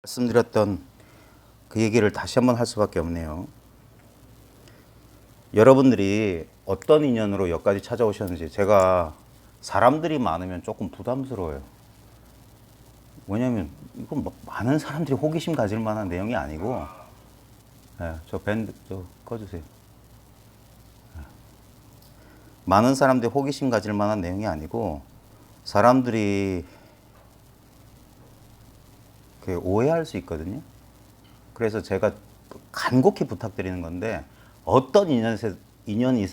말씀드렸던 그 얘기를 다시 한번 할 수밖에 없네요. 여러분들이 어떤 인연으로 여기까지 찾아오셨는지 제가 사람들이 많으면 조금 부담스러워요. 왜냐면 이건 뭐 많은 사람들이 호기심 가질 만한 내용이 아니고, 저 밴드 저 꺼주세요. 많은 사람들이 호기심 가질 만한 내용이 아니고 사람들이 오해할 수 있거든요. 그래서 제가 간곡히 부탁드리는 건데 어떤 인연이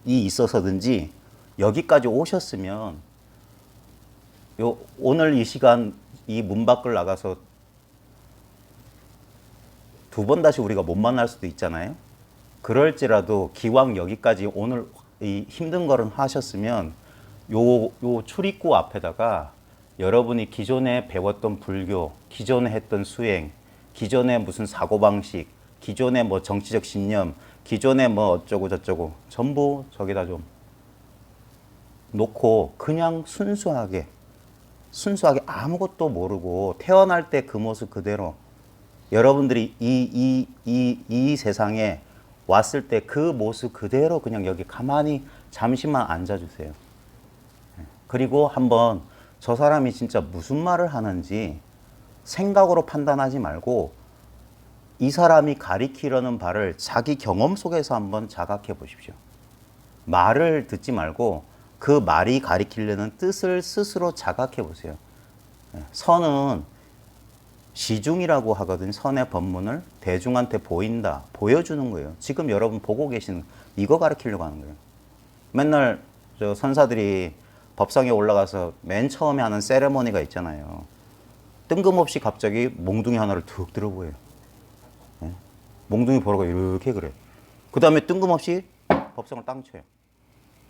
있어서든지 여기까지 오셨으면 오늘 이 시간 이 문 밖을 나가서 두 번 다시 우리가 못 만날 수도 있잖아요. 그럴지라도 기왕 여기까지 오늘 이 힘든 걸음 하셨으면 요 출입구 앞에다가 여러분이 기존에 배웠던 불교, 기존에 했던 수행, 기존에 무슨 사고방식, 기존에 뭐 정치적 신념, 기존에 뭐 어쩌고 저쩌고 전부 저기다 좀 놓고 그냥 순수하게 아무것도 모르고 태어날 때 그 모습 그대로 여러분들이 이 세상에 왔을 때 그 모습 그대로 그냥 여기 가만히 잠시만 앉아주세요. 그리고 한번 저 사람이 진짜 무슨 말을 하는지 생각으로 판단하지 말고 이 사람이 가리키려는 바를 자기 경험 속에서 한번 자각해 보십시오. 말을 듣지 말고 그 말이 가리키려는 뜻을 스스로 자각해 보세요. 선은 시중이라고 하거든. 선의 법문을 대중한테 보인다, 보여주는 거예요. 지금 여러분 보고 계시는 이거 가리키려고 하는 거예요. 맨날 저 선사들이 법상에 올라가서 맨 처음에 하는 세레머니가 있잖아요. 뜬금없이 갑자기 몽둥이 하나를 툭 들어보여요. 몽둥이 보러가 이렇게 그래. 그 다음에 뜬금없이 법상을 땅 쳐요.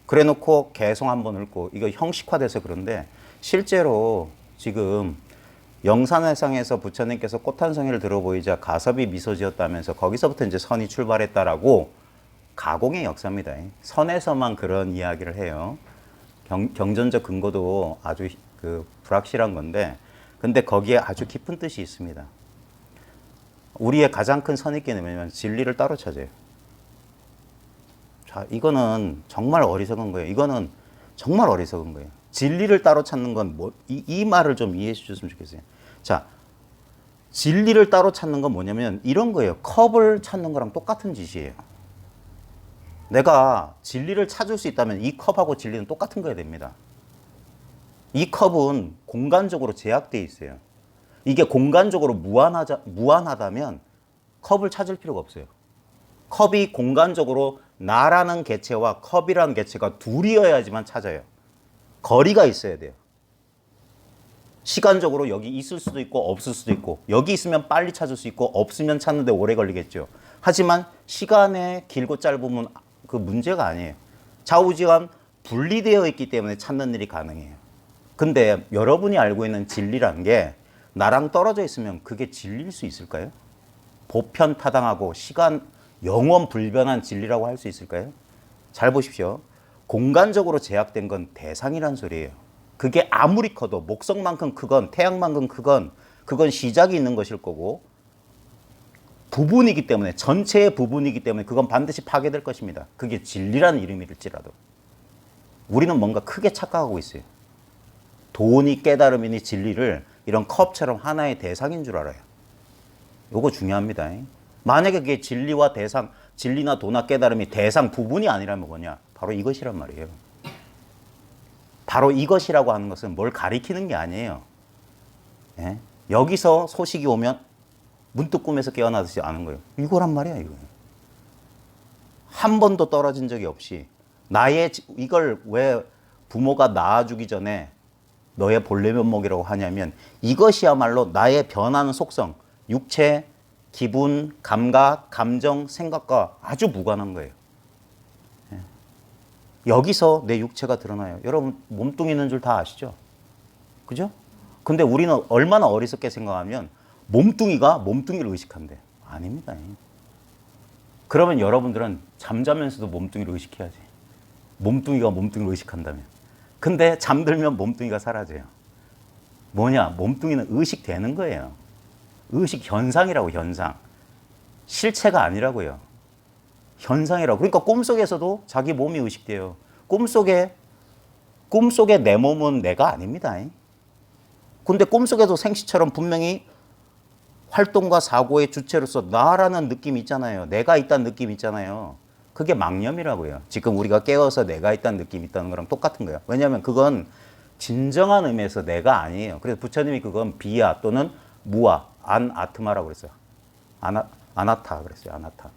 그래 놓고 개성 한번 읊고, 이거 형식화돼서 그런데 실제로 지금 영산회상에서 부처님께서 꽃한송이를 들어보이자 가섭이 미소 지었다면서 거기서부터 이제 선이 출발했다라고 가공의 역사입니다. 선에서만 그런 이야기를 해요. 경전적 근거도 아주 불확실한 건데, 근데 거기에 아주 깊은 뜻이 있습니다. 우리의 가장 큰 선입견이 뭐냐면 진리를 따로 찾아요. 자, 이거는 정말 어리석은 거예요. 이거는 정말 어리석은 거예요. 진리를 따로 찾는 건 이 말을 좀 이해해 주셨으면 좋겠어요. 자, 진리를 따로 찾는 건 뭐냐면 이런 거예요. 컵을 찾는 거랑 똑같은 짓이에요. 내가 진리를 찾을 수 있다면 이 컵하고 진리는 똑같은 거야 됩니다. 이 컵은 공간적으로 제약되어 있어요. 이게 공간적으로 무한하다면 컵을 찾을 필요가 없어요. 컵이 공간적으로 나라는 개체와 컵이라는 개체가 둘이어야지만 찾아요. 거리가 있어야 돼요. 시간적으로 여기 있을 수도 있고 없을 수도 있고, 여기 있으면 빨리 찾을 수 있고 없으면 찾는데 오래 걸리겠죠. 하지만 시간의 길고 짧으면 그 문제가 아니에요. 좌우지간 분리되어 있기 때문에 찾는 일이 가능해요. 근데 여러분이 알고 있는 진리란 게 나랑 떨어져 있으면 그게 진리일 수 있을까요? 보편타당하고 시간 영원 불변한 진리라고 할 수 있을까요? 잘 보십시오. 공간적으로 제약된 건 대상이란 소리예요. 그게 아무리 커도 목성만큼 크건 태양만큼 크건 그건 시작이 있는 것일 거고, 부분이기 때문에, 전체의 부분이기 때문에 그건 반드시 파괴될 것입니다. 그게 진리라는 이름일지라도. 우리는 뭔가 크게 착각하고 있어요. 돈이 깨달음이니 진리를 이런 컵처럼 하나의 대상인 줄 알아요. 요거 중요합니다. 만약에 그게 진리와 대상, 진리나 도나 깨달음이 대상 부분이 아니라면 뭐냐? 바로 이것이란 말이에요. 바로 이것이라고 하는 것은 뭘 가리키는 게 아니에요. 예? 여기서 소식이 오면 문득 꿈에서 깨어나듯이 아는 거예요. 이거란 말이야, 이거. 한 번도 떨어진 적이 없이 이걸 왜 부모가 낳아주기 전에 너의 본래 면목이라고 하냐면 이것이야말로 나의 변하는 속성, 육체, 기분, 감각, 감정, 생각과 아주 무관한 거예요. 여기서 내 육체가 드러나요. 여러분 몸뚱이 있는 줄 다 아시죠? 그죠? 근데 우리는 얼마나 어리석게 생각하면 몸뚱이가 몸뚱이를 의식한대. 아닙니다. 그러면 여러분들은 잠자면서도 몸뚱이를 의식해야지. 몸뚱이가 몸뚱이를 의식한다면. 근데 잠들면 몸뚱이가 사라져요. 뭐냐? 몸뚱이는 의식되는 거예요. 의식 현상이라고, 현상. 실체가 아니라고요. 현상이라고. 그러니까 꿈속에서도 자기 몸이 의식돼요. 꿈속에 내 몸은 내가 아닙니다. 근데 꿈속에도 생시처럼 분명히 활동과 사고의 주체로서 나라는 느낌이 있잖아요. 내가 있다는 느낌이 있잖아요. 그게 망념이라고요. 지금 우리가 깨어서 내가 있다는 느낌이 있다는 거랑 똑같은 거예요. 왜냐하면 그건 진정한 의미에서 내가 아니에요. 그래서 부처님이 그건 비야 또는 무아, 아트마라고 그랬어요. 아나타 그랬어요. 아나타.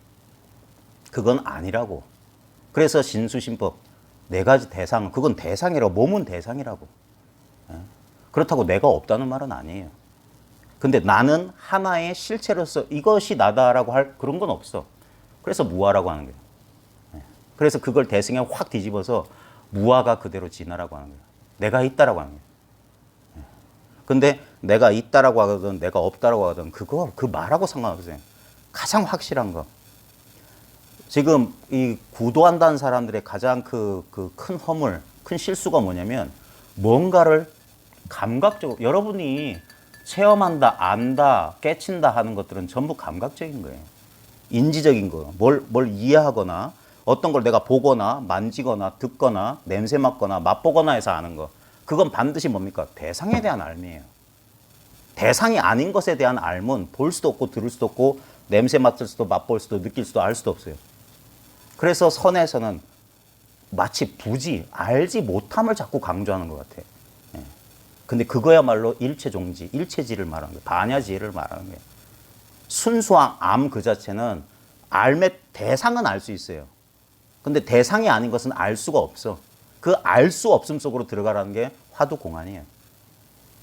그건 아니라고. 그래서 신수신법 네 가지 대상, 그건 대상이라고. 몸은 대상이라고. 그렇다고 내가 없다는 말은 아니에요. 근데 나는 하나의 실체로서 이것이 나다라고 할 그런 건 없어. 그래서 무아라고 하는 거예요. 그래서 그걸 대승에 확 뒤집어서 무아가 그대로 진화라고 하는 거예요. 내가 있다라고 하는 거예요. 근데 내가 있다라고 하든 내가 없다라고 하든 그거 그 말하고 상관없어요. 가장 확실한 거. 지금 이 구도한다는 사람들의 가장 그 큰 허물, 큰 실수가 뭐냐면 뭔가를 감각적으로 여러분이 체험한다, 안다, 깨친다 하는 것들은 전부 감각적인 거예요. 인지적인 거. 뭘 이해하거나 어떤 걸 내가 보거나 만지거나 듣거나 냄새 맡거나 맛보거나 해서 아는 거. 그건 반드시 뭡니까? 대상에 대한 알미예요. 대상이 아닌 것에 대한 알면 볼 수도 없고 들을 수도 없고 냄새 맡을 수도 맛볼 수도 느낄 수도 알 수도 없어요. 그래서 선에서는 마치 부지, 알지 못함을 자꾸 강조하는 것 같아요. 근데 그거야말로 일체종지, 일체지를 말하는 거예요. 반야지혜를 말하는 거예요. 순수한 암 그 자체는 알매 대상은 알 수 있어요. 근데 대상이 아닌 것은 알 수가 없어. 그 알 수 없음 속으로 들어가라는 게 화두공안이에요.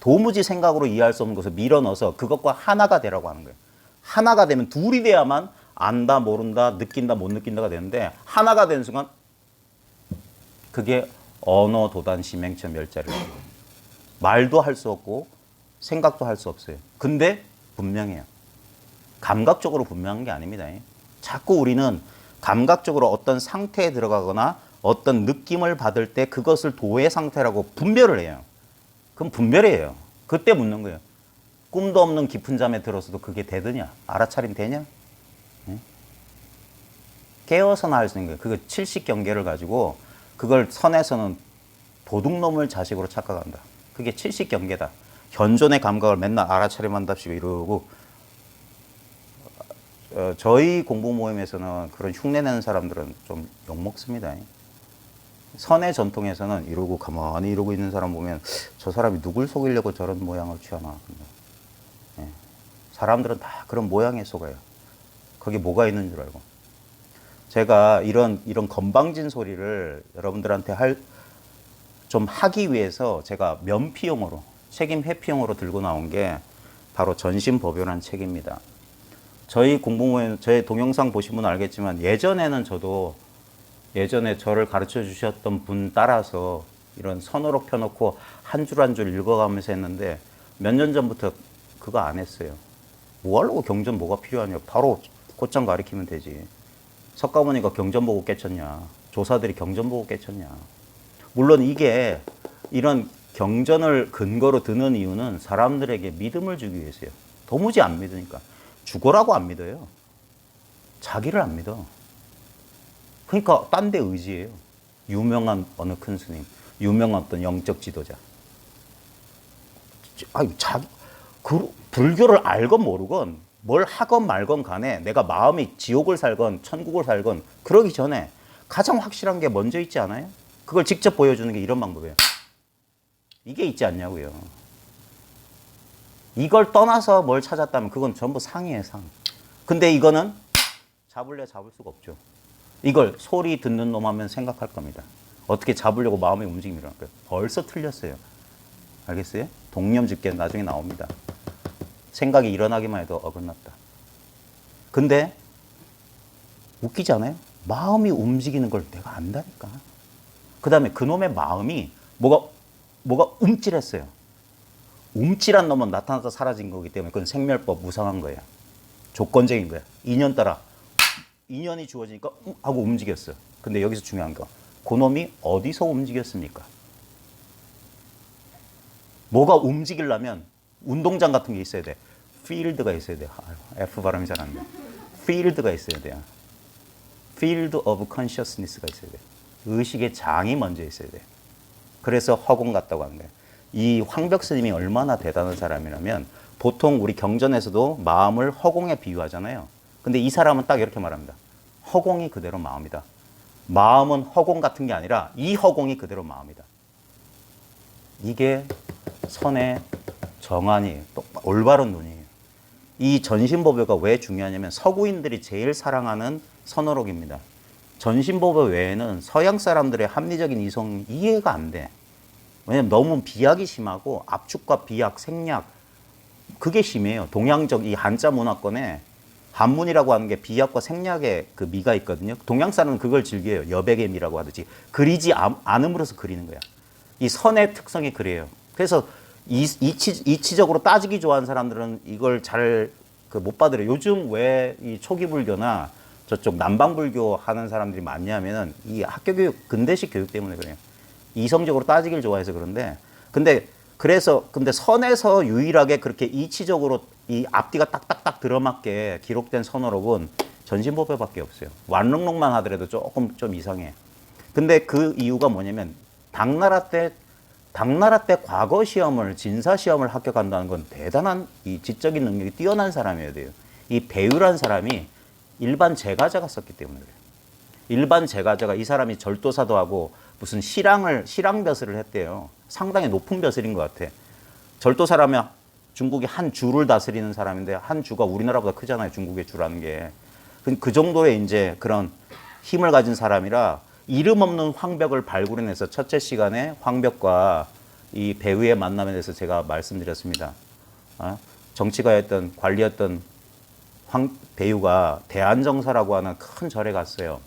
도무지 생각으로 이해할 수 없는 것을 밀어넣어서 그것과 하나가 되라고 하는 거예요. 하나가 되면 둘이 돼야만 안다, 모른다, 느낀다, 못 느낀다가 되는데 하나가 되는 순간 그게 언어, 도단, 심행처, 멸자를 말도 할 수 없고 생각도 할 수 없어요. 근데 분명해요. 감각적으로 분명한 게 아닙니다. 자꾸 우리는 감각적으로 어떤 상태에 들어가거나 어떤 느낌을 받을 때 그것을 도의 상태라고 분별을 해요. 그럼 분별이에요. 그때 묻는 거예요. 꿈도 없는 깊은 잠에 들어서도 그게 되느냐? 알아차림 되냐? 깨어서나 할 수 있는 거예요. 그거 칠식경계를 가지고 그걸 선에서는 도둑놈을 자식으로 착각한다. 그게 칠식경계다. 현존의 감각을 맨날 알아차림한답시고 이러고 저희 공부 모임에서는 그런 흉내내는 사람들은 좀 욕먹습니다. 선의 전통에서는 이러고 가만히 이러고 있는 사람 보면 저 사람이 누굴 속이려고 저런 모양을 취하나. 사람들은 다 그런 모양에 속아요. 거기 뭐가 있는 줄 알고. 제가 이런 건방진 소리를 여러분들한테 좀 하기 위해서 제가 면피용으로 책임 회피용으로 들고 나온 게 바로 전신법요라는 책입니다. 저희 공부모임, 저희 동영상 보신 분은 알겠지만 예전에는 예전에 저를 가르쳐 주셨던 분 따라서 이런 선호록 펴놓고 한 줄 한 줄 읽어가면서 했는데 몇 년 전부터 그거 안 했어요. 뭐 하려고 경전 뭐가 필요하냐. 바로 곧장 가리키면 되지. 석가모니가 경전 보고 깨쳤냐. 조사들이 경전 보고 깨쳤냐. 물론 이게 이런 경전을 근거로 드는 이유는 사람들에게 믿음을 주기 위해서요. 도무지 안 믿으니까. 죽어라고 안 믿어요. 자기를 안 믿어. 그러니까 딴 데 의지해요. 유명한 어느 큰 스님, 유명한 어떤 영적 지도자. 불교를 알건 모르건 뭘 하건 말건 간에 내가 마음이 지옥을 살건 천국을 살건 그러기 전에 가장 확실한 게 먼저 있지 않아요? 그걸 직접 보여주는 게 이런 방법이에요. 이게 있지 않냐고요. 이걸 떠나서 뭘 찾았다면 그건 전부 상이에요, 상. 근데 이거는 잡을 수가 없죠. 이걸 소리 듣는 놈 하면 생각할 겁니다. 어떻게 잡으려고 마음의 움직임이 일어날 거예요. 벌써 틀렸어요. 알겠어요? 동념집계 나중에 나옵니다. 생각이 일어나기만 해도 어긋났다. 근데 웃기지 않아요? 마음이 움직이는 걸 내가 안다니까. 그 다음에 그놈의 마음이 뭐가 움찔했어요. 움찔한 놈은 나타나서 사라진 거기 때문에 그건 생멸법 무상한 거예요. 조건적인 거야. 인연 따라 인연이 주어지니까 하고 움직였어요. 근데 여기서 중요한 거, 그놈이 어디서 움직였습니까? 뭐가 움직이려면 운동장 같은 게 있어야 돼. field가 있어야 돼요. F 발음이 잘 안 돼. field가 있어야 돼요. field of consciousness가 있어야 돼요. 의식의 장이 먼저 있어야 돼요. 그래서 허공 같다고 하는 거예요. 이 황벽 스님이 얼마나 대단한 사람이라면 보통 우리 경전에서도 마음을 허공에 비유하잖아요. 근데 이 사람은 딱 이렇게 말합니다. 허공이 그대로 마음이다. 마음은 허공 같은 게 아니라 이 허공이 그대로 마음이다. 이게 선의 정안이에요. 또 올바른 눈이에요. 이 전신보배가 왜 중요하냐면 서구인들이 제일 사랑하는 선어록입니다. 전신보배 외에는 서양 사람들의 합리적인 이성 이해가 안 돼. 왜냐면 너무 비약이 심하고 압축과 비약, 생략 그게 심해요. 동양적 이 한자 문화권에 한문이라고 하는 게 비약과 생략의 그 미가 있거든요. 동양 사람은 그걸 즐겨요. 여백의 미라고 하듯이. 그리지 않음으로써 그리는 거야. 이 선의 특성이 그래요. 그래서 이치적으로 따지기 좋아하는 사람들은 이걸 잘 못 받으래요. 요즘 왜 이 초기 불교나 저쪽 남방불교 하는 사람들이 많냐면은 이 학교 교육, 근대식 교육 때문에 그래요. 이성적으로 따지기를 좋아해서 그런데, 근데 선에서 유일하게 그렇게 이치적으로 이 앞뒤가 딱딱딱 들어맞게 기록된 선어록은 전신보배밖에 없어요. 완릉록만 하더라도 조금 좀 이상해. 근데 그 이유가 뭐냐면 당나라 때 과거 시험을, 진사 시험을 합격한다는 건 대단한 이 지적인 능력이 뛰어난 사람이어야 돼요. 이 배유란 사람이 일반 제가자가 썼기 때문에 그래요. 일반 제가자가 이 사람이 절도사도 하고 무슨 실황벼슬을 했대요. 상당히 높은 벼슬인 것 같아. 절도사라면 중국이 한 주를 다스리는 사람인데 한 주가 우리나라보다 크잖아요. 중국의 주라는 게. 그 정도의 이제 그런 힘을 가진 사람이라 이름 없는 황벽을 발굴해내서 첫째 시간에 황벽과 이 배우의 만남에 대해서 제가 말씀드렸습니다. 정치가였던 관리였던 배우가 대안정사라고 하는 큰 절에 갔어요.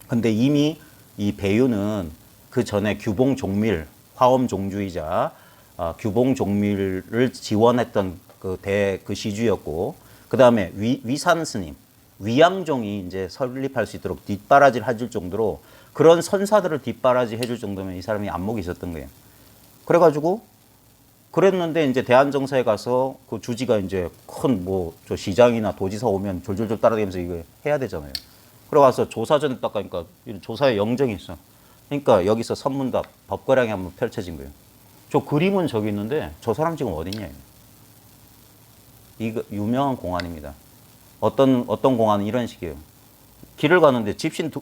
근데 이미 이 배우는 그 전에 규봉종밀, 화엄종주의자, 규봉종밀을 지원했던 그 시주였고, 그 다음에 위산 스님, 위양종이 이제 설립할 수 있도록 뒷바라지를 해줄 정도로 그런 선사들을 뒷바라지 해줄 정도면 이 사람이 안목이 있었던 거예요. 그래가지고 그랬는데 이제 대안정사에 가서 그 주지가 이제 큰 저 시장이나 도지사 오면 졸졸졸 따라다니면서 이거 해야 되잖아요. 그래 가서 조사전에 딱 가니까 조사에 영정이 있어. 그러니까 여기서 선문답, 법과량이 한번 펼쳐진 거예요. 저 그림은 저기 있는데 저 사람 지금 어딨냐. 이거 유명한 공안입니다. 어떤 공안은 이런 식이에요. 길을 가는데 집신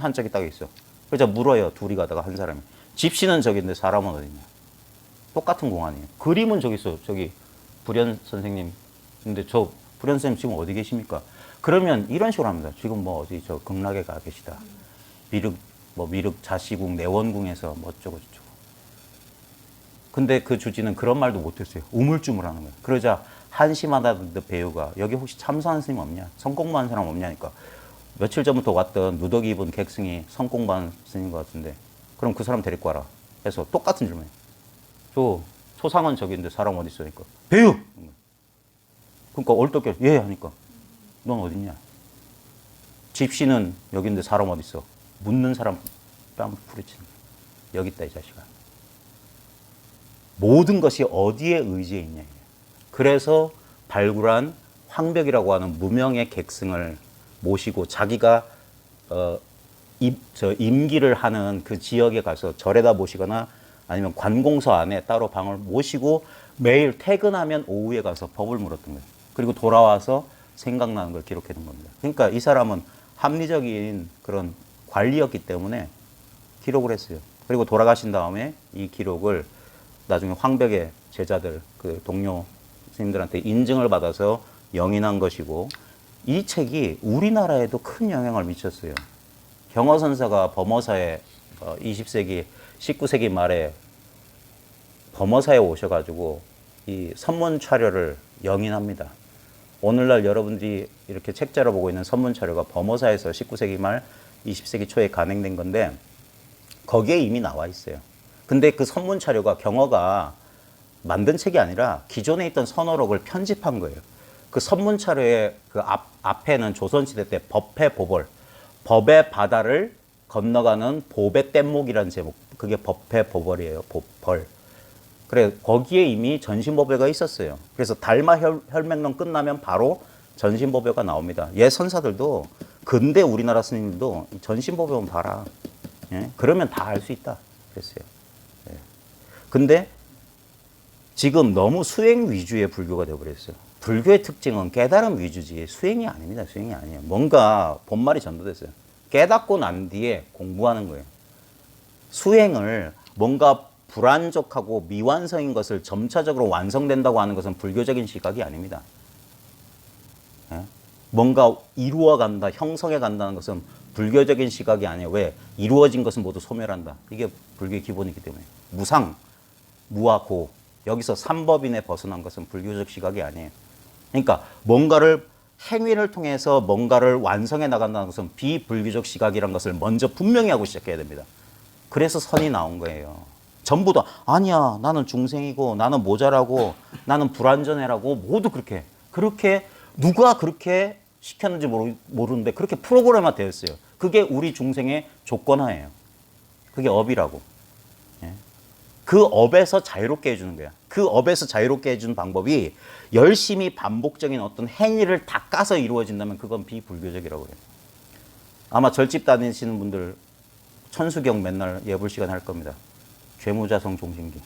한 짝이 딱 있어. 그래서 물어요. 둘이 가다가 한 사람이. 집신은 저기인데 사람은 어딨냐. 똑같은 공안이에요. 그림은 저기 있어. 저기 불현 선생님. 근데 저 불현 선생님 지금 어디 계십니까? 그러면 이런 식으로 합니다. 지금 뭐 어디 저 극락에 가 계시다. 미륵 자시궁 내원궁에서 뭐 어쩌고 저쩌고. 근데 그 주지는 그런 말도 못했어요. 우물쭈물하는 거예요. 그러자 한심하다던 배우가 여기 혹시 참선한 스님 없냐? 성공부한 사람 없냐니까. 며칠 전부터 왔던 누더기 입은 객승이 성공부한 스님인 것 같은데 그럼 그 사람 데리고 와라 해서 똑같은 질문이에요. 저 초상은 저기 있는데 사람 어디 있으니까 배우! 그러니까 얼떨결에 예 하니까 넌 어딨냐? 집시는 여기 있는데 사람 어디 있어? 묻는 사람 뺨 부딪히는 거야. 여기 있다 이 자식아. 모든 것이 어디에 의지해 있냐. 그래서 발굴한 황벽이라고 하는 무명의 객승을 모시고 자기가 임기를 하는 그 지역에 가서 절에다 모시거나 아니면 관공서 안에 따로 방을 모시고 매일 퇴근하면 오후에 가서 법을 물었던 거예요. 그리고 돌아와서 생각나는 걸 기록해 둔 겁니다. 그러니까 이 사람은 합리적인 그런 관리였기 때문에 기록을 했어요. 그리고 돌아가신 다음에 이 기록을 나중에 황벽의 제자들, 그 동료 스님들한테 인증을 받아서 영인한 것이고 이 책이 우리나라에도 큰 영향을 미쳤어요. 경허선사가 범어사에 20세기, 19세기 말에 범어사에 오셔가지고 이 선문차려를 영인합니다. 오늘날 여러분들이 이렇게 책자로 보고 있는 선문차려가 범어사에서 19세기 말, 20세기 초에 간행된 건데 거기에 이미 나와 있어요. 근데 그 선문차려가 경허가 만든 책이 아니라 기존에 있던 선어록을 편집한 거예요. 그 선문차려의 그 앞에는 조선시대 때 법회보벌, 법의 바다를 건너가는 보배 뗏목이라는 제목, 그게 법회보벌이에요. 벌. 그래 거기에 이미 전신보배가 있었어요. 그래서 달마 혈맹론 끝나면 바로 전신보배가 나옵니다. 옛 선사들도 근대 우리나라 스님들도 전신보배만 봐라. 예? 그러면 다 알 수 있다. 그랬어요. 예. 근데 지금 너무 수행 위주의 불교가 되어버렸어요. 불교의 특징은 깨달음 위주지 수행이 아닙니다. 수행이 아니에요. 뭔가 본말이 전도됐어요. 깨닫고 난 뒤에 공부하는 거예요. 수행을 뭔가 불완족하고 미완성인 것을 점차적으로 완성된다고 하는 것은 불교적인 시각이 아닙니다. 예? 뭔가 이루어 간다, 형성해 간다는 것은 불교적인 시각이 아니에요. 왜? 이루어진 것은 모두 소멸한다. 이게 불교의 기본이기 때문에. 무상, 무와 고. 여기서 삼법인에 벗어난 것은 불교적 시각이 아니에요. 그러니까 뭔가를 행위를 통해서 뭔가를 완성해 나간다는 것은 비불교적 시각이라는 것을 먼저 분명히 하고 시작해야 됩니다. 그래서 선이 나온 거예요. 전부 다 아니야 나는 중생이고 나는 모자라고 나는 불완전해라고 모두 그렇게 누가 그렇게 시켰는지 모르는데 그렇게 프로그램화 되었어요. 그게 우리 중생의 조건화예요. 그게 업이라고. 예? 그 업에서 자유롭게 해주는 거야. 그 업에서 자유롭게 해주는 방법이 열심히 반복적인 어떤 행위를 다 까서 이루어진다면 그건 비불교적이라고 해요. 아마 절집 다니시는 분들 천수경 맨날 예불 시간 할 겁니다. 죄무자성 종신기,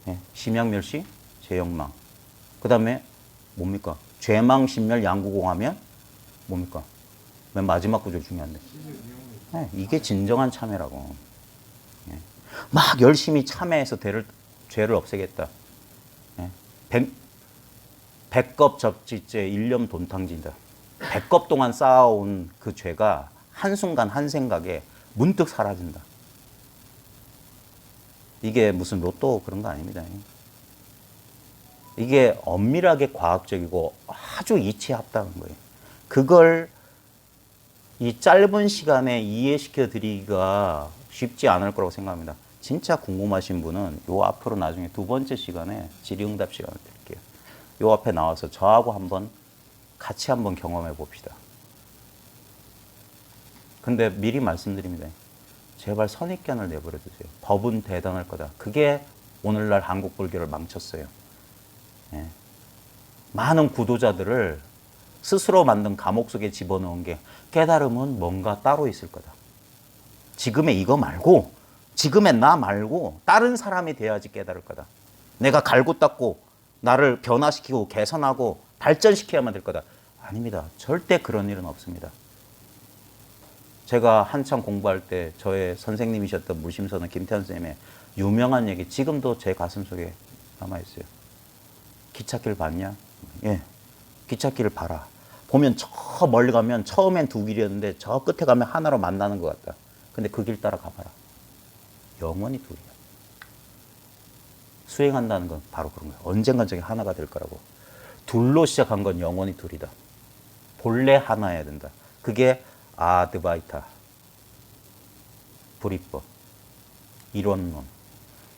예, 심양멸시, 죄영망. 그 다음에 뭡니까? 죄망, 심멸, 양구공하면 뭡니까? 맨 마지막 구절 중요한데. 예, 이게 진정한 참회라고. 예. 막 열심히 참회해서 죄를 없애겠다. 예. 백겁 접지죄, 일념 돈탕진다. 100겁 동안 쌓아온 그 죄가 한순간 한 생각에 문득 사라진다. 이게 무슨 로또 그런 거 아닙니다. 이게 엄밀하게 과학적이고 아주 이치에 합당한 거예요. 그걸 이 짧은 시간에 이해시켜 드리기가 쉽지 않을 거라고 생각합니다. 진짜 궁금하신 분은 요 앞으로 나중에 두 번째 시간에 질의응답 시간을 드릴게요. 요 앞에 나와서 저하고 같이 한번 경험해 봅시다. 근데 미리 말씀드립니다. 제발 선입견을 내버려 두세요. 법은 대단할 거다. 그게 오늘날 한국 불교를 망쳤어요. 예. 많은 구도자들을 스스로 만든 감옥 속에 집어넣은 게 깨달음은 뭔가 따로 있을 거다. 지금의 이거 말고, 지금의 나 말고 다른 사람이 돼야지 깨달을 거다. 내가 갈고 닦고 나를 변화시키고 개선하고 발전시켜야만 될 거다. 아닙니다. 절대 그런 일은 없습니다. 제가 한참 공부할 때 저의 선생님이셨던 무심선은 김태현 선생님의 유명한 얘기 지금도 제 가슴속에 남아있어요. 기찻길 봤냐? 예, 기찻길을 봐라. 보면 저 멀리 가면 처음엔 두 길이었는데 저 끝에 가면 하나로 만나는 것 같다. 근데 그 길 따라 가봐라. 영원히 둘이야. 수행한다는 건 바로 그런 거야. 언젠간 저게 하나가 될 거라고. 둘로 시작한 건 영원히 둘이다. 본래 하나여야 된다. 그게 아드바이타, 불이법, 이론론,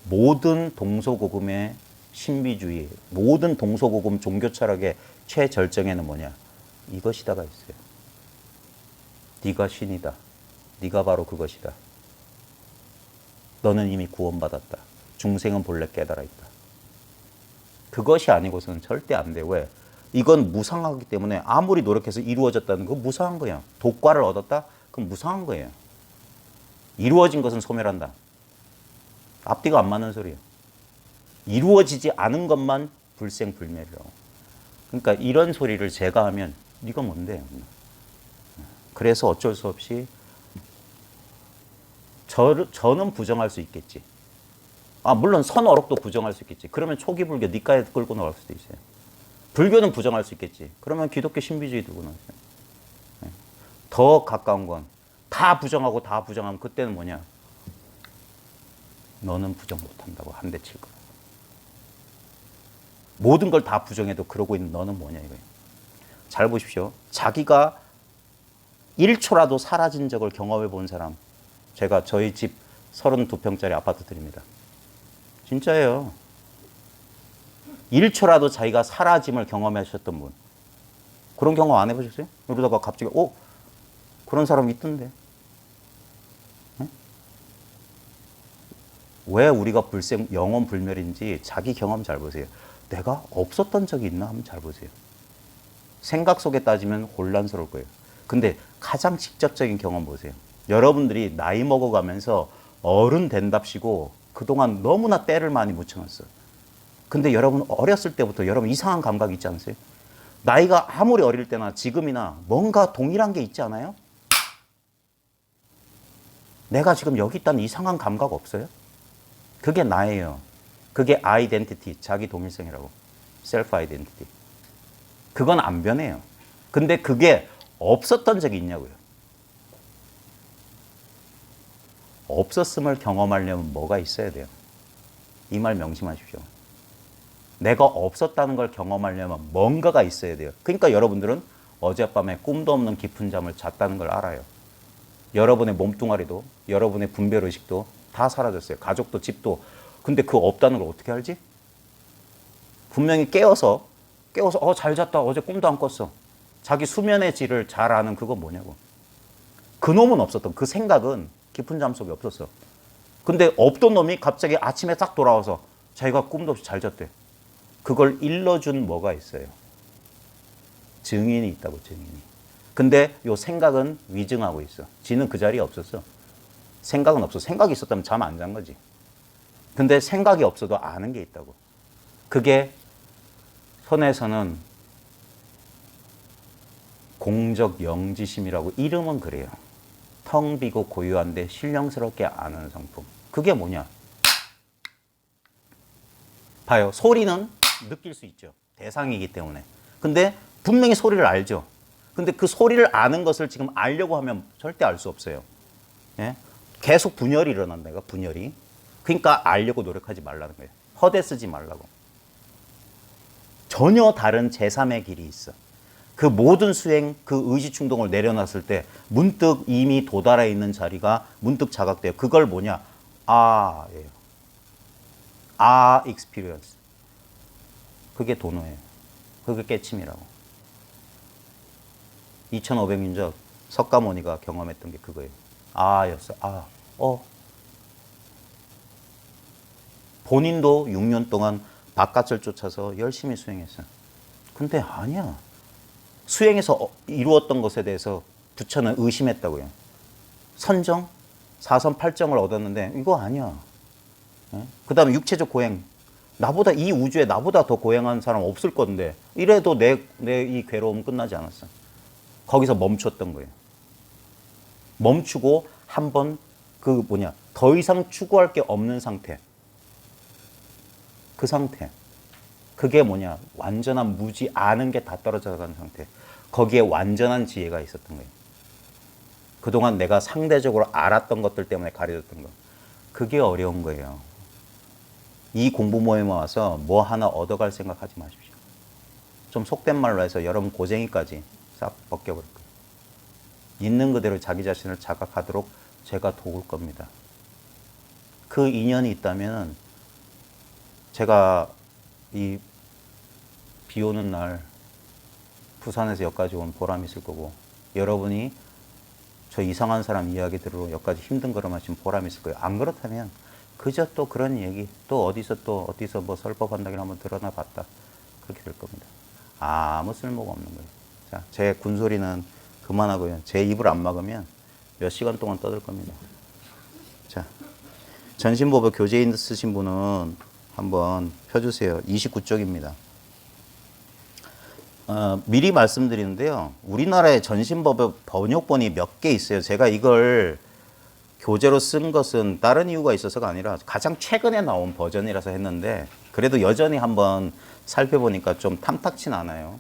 모든 동서고금의 신비주의, 모든 동서고금 종교 철학의 최절정에는 뭐냐? 이것이다가 있어요. 네가 신이다. 네가 바로 그것이다. 너는 이미 구원받았다. 중생은 본래 깨달아 있다. 그것이 아니고서는 절대 안 돼. 왜? 이건 무상하기 때문에 아무리 노력해서 이루어졌다는 건 무상한 거야. 독과를 얻었다? 그건 무상한 거예요. 이루어진 것은 소멸한다. 앞뒤가 안 맞는 소리예요. 이루어지지 않은 것만 불생불멸이라고. 그러니까 이런 소리를 제가 하면 네가 뭔데? 그래서 어쩔 수 없이 저는 부정할 수 있겠지. 물론 선어록도 부정할 수 있겠지. 그러면 초기 불교 니까에 끌고 나갈 수도 있어요. 불교는 부정할 수 있겠지. 그러면 기독교 신비주의 들고 나오세요. 더 가까운 건 다 부정하고 다 부정하면 그때는 뭐냐? 너는 부정 못한다고 한 대 칠 거야. 모든 걸 다 부정해도 그러고 있는 너는 뭐냐 이거예요. 잘 보십시오. 자기가 1초라도 사라진 적을 경험해 본 사람, 제가 저희 집 32평짜리 아파트 드립니다. 진짜예요. 1초라도 자기가 사라짐을 경험하셨던 분. 그런 경험 안 해보셨어요? 이러다가 갑자기 그런 사람 있던데. 응? 왜 우리가 영원 불멸인지 자기 경험 잘 보세요. 내가 없었던 적이 있나 한번 잘 보세요. 생각 속에 따지면 혼란스러울 거예요. 근데 가장 직접적인 경험 보세요. 여러분들이 나이 먹어가면서 어른 된답시고 그동안 너무나 때를 많이 묻혀놨어요. 근데 여러분 어렸을 때부터 여러분 이상한 감각 있지 않으세요? 나이가 아무리 어릴 때나 지금이나 뭔가 동일한 게 있지 않아요? 내가 지금 여기 있다는 이상한 감각 없어요? 그게 나예요. 그게 아이덴티티, 자기 동일성이라고. 셀프 아이덴티티. 그건 안 변해요. 근데 그게 없었던 적이 있냐고요. 없었음을 경험하려면 뭐가 있어야 돼요? 이 말 명심하십시오. 내가 없었다는 걸 경험하려면 뭔가가 있어야 돼요. 그러니까 여러분들은 어젯밤에 꿈도 없는 깊은 잠을 잤다는 걸 알아요. 여러분의 몸뚱아리도 여러분의 분별의식도 다 사라졌어요. 가족도 집도. 근데 그거 없다는 걸 어떻게 알지? 분명히 깨워서 잘 잤다. 어제 꿈도 안 꿨어. 자기 수면의 질을 잘 아는 그거 뭐냐고. 그놈은 없었던 그 생각은 깊은 잠 속에 없었어. 근데 없던 놈이 갑자기 아침에 딱 돌아와서 자기가 꿈도 없이 잘 잤대. 그걸 일러준 뭐가 있어요. 증인이 있다고, 증인이. 근데 요 생각은 위증하고 있어. 지는 그 자리에 없었어. 생각은 없어. 생각이 있었다면 잠 안 잔 거지. 근데 생각이 없어도 아는 게 있다고. 그게 선에서는 공적 영지심이라고 이름은 그래요. 텅 비고 고요한데 신령스럽게 아는 성품. 그게 뭐냐? 봐요. 소리는 느낄 수 있죠. 대상이기 때문에. 근데 분명히 소리를 알죠. 근데 그 소리를 아는 것을 지금 알려고 하면 절대 알 수 없어요. 예? 계속 분열이 일어난다. 이거 분열이. 그러니까 알려고 노력하지 말라는 거예요. 허대 쓰지 말라고. 전혀 다른 제3의 길이 있어. 그 모든 수행, 그 의지 충동을 내려놨을 때 문득 이미 도달해 있는 자리가 문득 자각돼요. 그걸 뭐냐? 아예요. 아 익스피리언스. 그게 도노예요. 그게 깨침이라고. 2500년 석가모니가 경험했던 게 그거예요. 아였어. 아. 본인도 6년 동안 바깥을 쫓아서 열심히 수행했어요. 근데 아니야. 수행에서 이루었던 것에 대해서 부처는 의심했다고요. 선정, 사선 8정을 얻었는데 이거 아니야. 그 다음에 육체적 고행. 나보다 이 우주에 나보다 더 고행한 사람 없을 건데 이래도 내 이 괴로움 끝나지 않았어. 거기서 멈췄던 거예요. 멈추고 한번 더 이상 추구할 게 없는 상태. 그 상태. 그게 뭐냐? 완전한 무지, 아는 게 다 떨어져 가는 상태. 거기에 완전한 지혜가 있었던 거예요. 그동안 내가 상대적으로 알았던 것들 때문에 가려졌던 거. 그게 어려운 거예요. 이 공부 모임에 와서 뭐 하나 얻어갈 생각하지 마십시오. 좀 속된 말로 해서 여러분 고쟁이까지 싹 벗겨버릴 거예요. 있는 그대로 자기 자신을 자각하도록 제가 도울 겁니다. 그 인연이 있다면 제가 이 비 오는 날 부산에서 여기까지 온 보람이 있을 거고 여러분이 저 이상한 사람 이야기 들으러 여기까지 힘든 걸음 하시면 보람이 있을 거예요. 안 그렇다면 그저 또 그런 얘기 또 어디서 뭐 설법한다기를 한번 드러나 봤다. 그렇게 될 겁니다. 아무 쓸모가 없는 거예요. 자, 제 군소리는 그만하고요. 제 입을 안 막으면 몇 시간 동안 떠들 겁니다. 자, 전신법의 교재인 쓰신 분은 한번 펴주세요. 29쪽입니다. 미리 말씀드리는데요. 우리나라의 전신법의 번역본이 몇 개 있어요. 제가 이걸 교재로 쓴 것은 다른 이유가 있어서가 아니라 가장 최근에 나온 버전이라서 했는데 그래도 여전히 한번 살펴보니까 좀 탐탁진 않아요.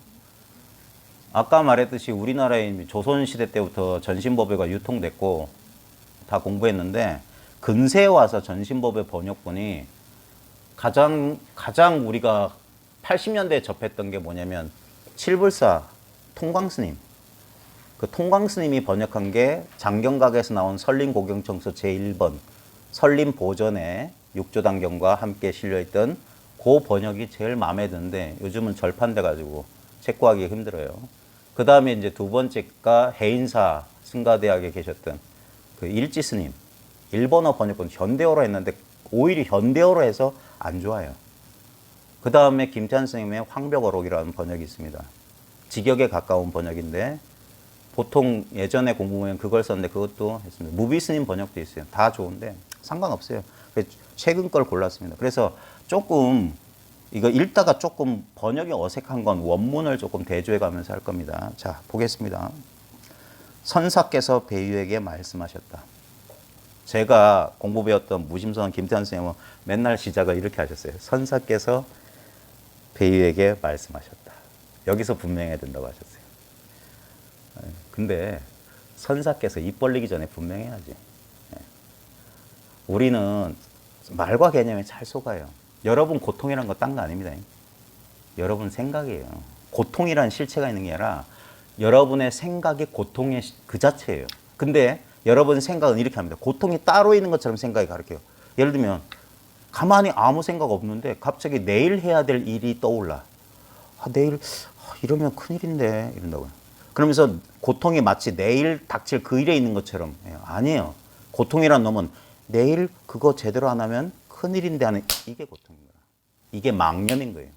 아까 말했듯이 우리나라에 조선시대 때부터 전신법외가 유통됐고 다 공부했는데 근세에 와서 전신법외 번역본이 가장 우리가 80년대에 접했던 게 뭐냐면 칠불사 통광스님. 그 통광스님이 번역한 게 장경각에서 나온 설림고경청서 제1번 설림보전에 육조단경과 함께 실려있던 그 번역이 제일 마음에 드는데 요즘은 절판돼가지고 책 구하기 힘들어요. 그 다음에 이제 두 번째가 해인사 승가대학에 계셨던 그 일지스님. 일본어 번역본 현대어로 했는데 오히려 현대어로 해서 안 좋아요. 그 다음에 김태환 선생님의 황벽어록이라는 번역이 있습니다. 직역에 가까운 번역인데 보통 예전에 공부하면 그걸 썼는데 그것도 했습니다. 무비스님 번역도 있어요. 다 좋은데 상관없어요. 최근 걸 골랐습니다. 그래서 조금 이거 읽다가 조금 번역이 어색한 건 원문을 조금 대조해 가면서 할 겁니다. 자, 보겠습니다. 선사께서 배유에게 말씀하셨다. 제가 공부 배웠던 무심선 김태환 선생님은 맨날 시작을 이렇게 하셨어요. 선사께서 배유에게 말씀하셨다. 여기서 분명해야 된다고 하셨어요. 근데 선사께서 입 벌리기 전에 분명해야지. 우리는 말과 개념에 잘 속아요. 여러분 고통이란 거 딴 거 아닙니다. 여러분 생각이에요. 고통이란 실체가 있는 게 아니라 여러분의 생각이 고통의 그 자체예요. 근데 여러분 생각은 이렇게 합니다. 고통이 따로 있는 것처럼 생각이 가르쳐요. 예를 들면 가만히 아무 생각 없는데 갑자기 내일 해야 될 일이 떠올라. 내일 이러면 큰일인데 이런다고요. 그러면서 고통이 마치 내일 닥칠 그 일에 있는 것처럼 아니에요. 고통이란 놈은 내일 그거 제대로 안 하면 큰일인데 하는 이게 고통인 거야. 이게 망념인 거예요.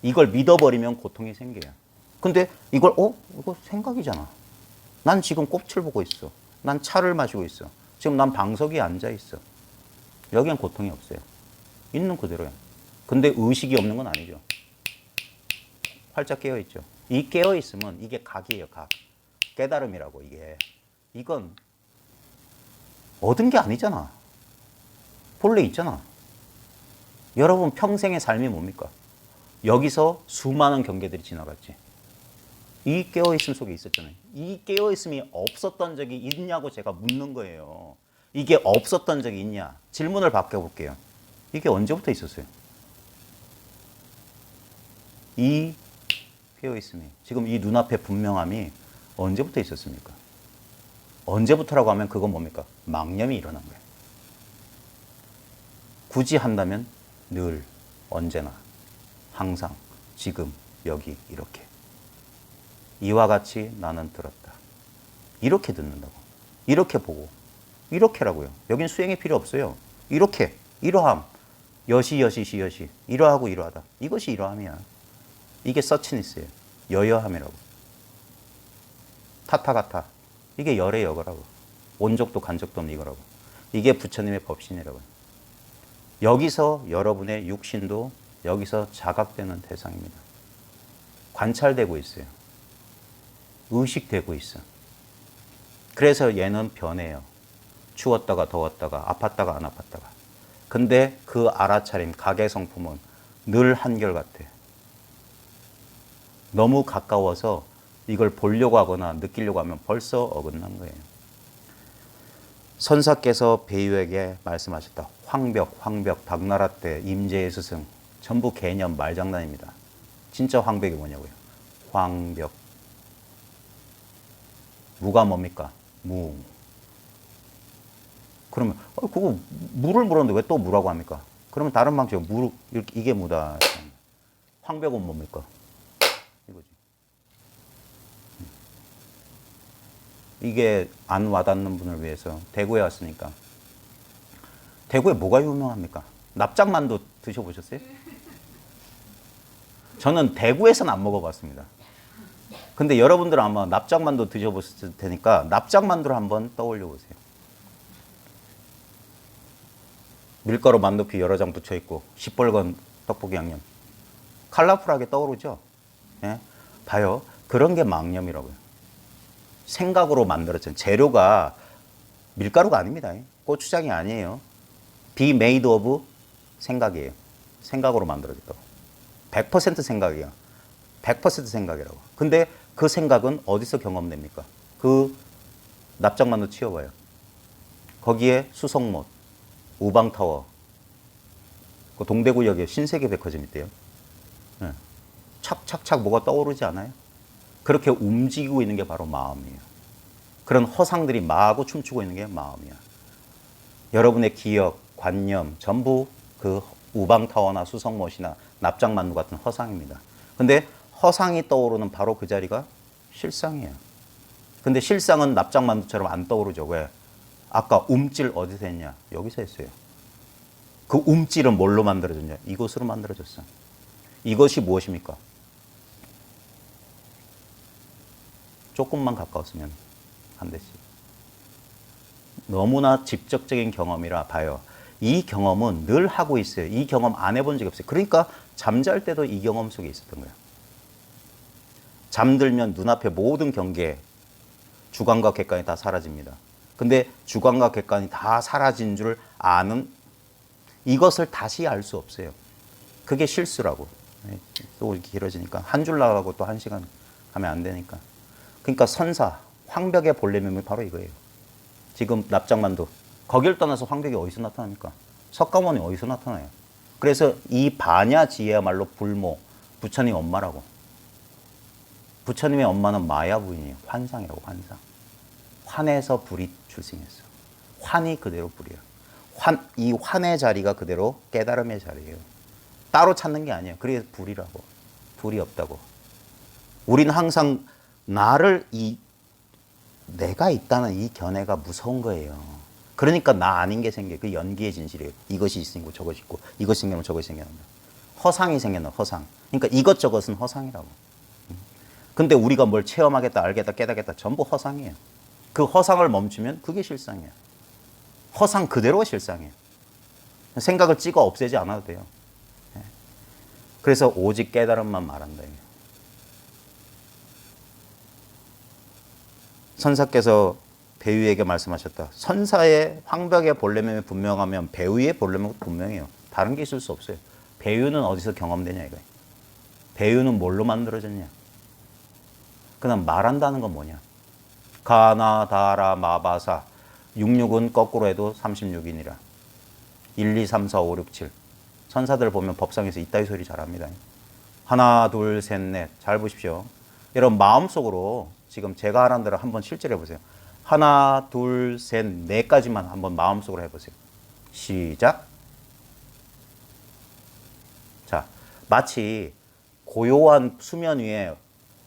이걸 믿어버리면 고통이 생겨요. 근데 이걸 이거 생각이잖아. 난 지금 꽃을 보고 있어. 난 차를 마시고 있어. 지금 난 방석에 앉아 있어. 여기엔 고통이 없어요. 있는 그대로야. 근데 의식이 없는 건 아니죠. 활짝 깨어 있죠. 이 깨어 있으면 이게 각이에요, 각. 깨달음이라고 이게. 이건 얻은 게 아니잖아. 본래 있잖아. 여러분 평생의 삶이 뭡니까? 여기서 수많은 경계들이 지나갔지. 이 깨어있음 속에 있었잖아요. 이 깨어있음이 없었던 적이 있냐고 제가 묻는 거예요. 이게 없었던 적이 있냐? 질문을 바꿔볼게요. 이게 언제부터 있었어요? 이 깨어있음이, 지금 이 눈앞에 분명함이 언제부터 있었습니까? 언제부터라고 하면 그건 뭡니까? 망념이 일어난 거예요. 굳이 한다면 늘, 언제나, 항상, 지금, 여기, 이렇게. 이와 같이 나는 들었다. 이렇게 듣는다고. 이렇게 보고. 이렇게라고요. 여긴 수행이 필요 없어요. 이렇게. 이러함. 여시, 여시, 시, 여시. 이러하고 이러하다. 이것이 이러함이야. 이게 서치니스예요. 여여함이라고. 타타가타. 이게 열의 여거라고. 온적도 간적도 없는 이거라고. 이게 부처님의 법신이라고요. 여기서 여러분의 육신도 여기서 자각되는 대상입니다. 관찰되고 있어요. 의식되고 있어. 그래서 얘는 변해요. 추웠다가 더웠다가 아팠다가 안 아팠다가. 근데 그 알아차림, 각의 성품은 늘 한결같아. 너무 가까워서 이걸 보려고 하거나 느끼려고 하면 벌써 어긋난 거예요. 선사께서 배유에게 말씀하셨다. 황벽, 당나라 때 임재의 스승. 전부 개념, 말장난입니다. 진짜 황벽이 뭐냐고요. 황벽. 무가 뭡니까? 무. 그러면 그거 무를 물었는데 왜 또 무라고 합니까? 그러면 다른 방식으로 무, 이게 무다. 황벽은 뭡니까? 이거지. 이게 안 와닿는 분을 위해서 대구에 왔으니까. 대구에 뭐가 유명합니까? 납작만두 드셔보셨어요? 저는 대구에서는 안 먹어봤습니다. 근데 여러분들은 아마 납작만두 드셔보실 테니까 납작만두를 한번 떠올려 보세요. 밀가루 만두피 여러 장 붙여있고 시뻘건 떡볶이 양념. 컬러풀하게 떠오르죠? 예? 봐요. 그런 게 망념이라고요. 생각으로 만들어진 재료가 밀가루가 아닙니다. 고추장이 아니에요. be made of 생각이에요. 생각으로 만들어졌다고. 100% 생각이야. 100% 생각이라고. 근데 그 생각은 어디서 경험됩니까? 그 납작만두 치워봐요. 거기에 수성못, 우방타워, 그 동대구역에 신세계백화점 있대요. 네. 착착착 뭐가 떠오르지 않아요? 그렇게 움직이고 있는 게 바로 마음이에요. 그런 허상들이 마구 춤추고 있는 게 마음이야. 여러분의 기억, 관념 전부 그 우방타워나 수성못이나 납작만두 같은 허상입니다. 근데 허상이 떠오르는 바로 그 자리가 실상이에요. 근데 실상은 납작만두처럼 안 떠오르죠. 왜? 아까 움찔 어디서 했냐? 여기서 했어요. 그 움찔은 뭘로 만들어졌냐? 이것으로 만들어졌어. 이것이 무엇입니까? 조금만 가까웠으면 한 대씩. 너무나 직접적인 경험이라 봐요. 이 경험은 늘 하고 있어요. 이 경험 안 해본 적이 없어요. 그러니까 잠잘 때도 이 경험 속에 있었던 거예요. 잠들면 눈앞에 모든 경계, 주관과 객관이 다 사라집니다. 근데 주관과 객관이 다 사라진 줄 아는 이것을 다시 알 수 없어요. 그게 실수라고. 또 이렇게 길어지니까 한 줄 나가고 또 1시간 하면 안 되니까. 그러니까 선사, 황벽의 본래명이 바로 이거예요. 지금 납작만두. 거길 떠나서 황벽이 어디서 나타납니까? 석가모니 어디서 나타나요? 그래서 이 반야지혜야말로 불모, 부처님 엄마라고. 부처님의 엄마는 마야 부인이에요. 환상이라고, 환상. 환에서 불이 출생했어. 환이 그대로 불이에요. 이 환의 자리가 그대로 깨달음의 자리예요. 따로 찾는 게 아니에요. 그래서 불이라고. 불이 없다고. 우리는 항상 나를 내가 있다는 이 견해가 무서운 거예요. 그러니까 나 아닌 게 생겨요. 그 연기의 진실이에요. 이것이 있고 저것이 있고 이것이 생기면 저것이 생겨난다. 허상이 생겨나, 허상. 그러니까 이것저것은 허상이라고. 근데 우리가 뭘 체험하겠다, 알겠다, 깨닫겠다 전부 허상이에요. 그 허상을 멈추면 그게 실상이에요. 허상 그대로가 실상이에요. 생각을 찍어 없애지 않아도 돼요. 그래서 오직 깨달음만 말한다. 선사께서 배우에게 말씀하셨다. 선사의 황벽의 본래명이 분명하면 배우의 본래명도 분명해요. 다른 게 있을 수 없어요. 배우는 어디서 경험되냐 이거예요. 배우는 뭘로 만들어졌냐. 그다음 말한다는 건 뭐냐. 가나 다라 마바사 66은 거꾸로 해도 36이니라. 1, 2, 3, 4, 5, 6, 7. 선사들 보면 법상에서 이따위 소리 잘합니다. 하나, 둘, 셋, 넷. 잘 보십시오. 여러분 마음속으로 지금 제가 하라는 대로 한번 실제로 해보세요. 하나, 둘, 셋, 넷까지만 한번 마음속으로 해보세요. 시작. 자, 마치 고요한 수면 위에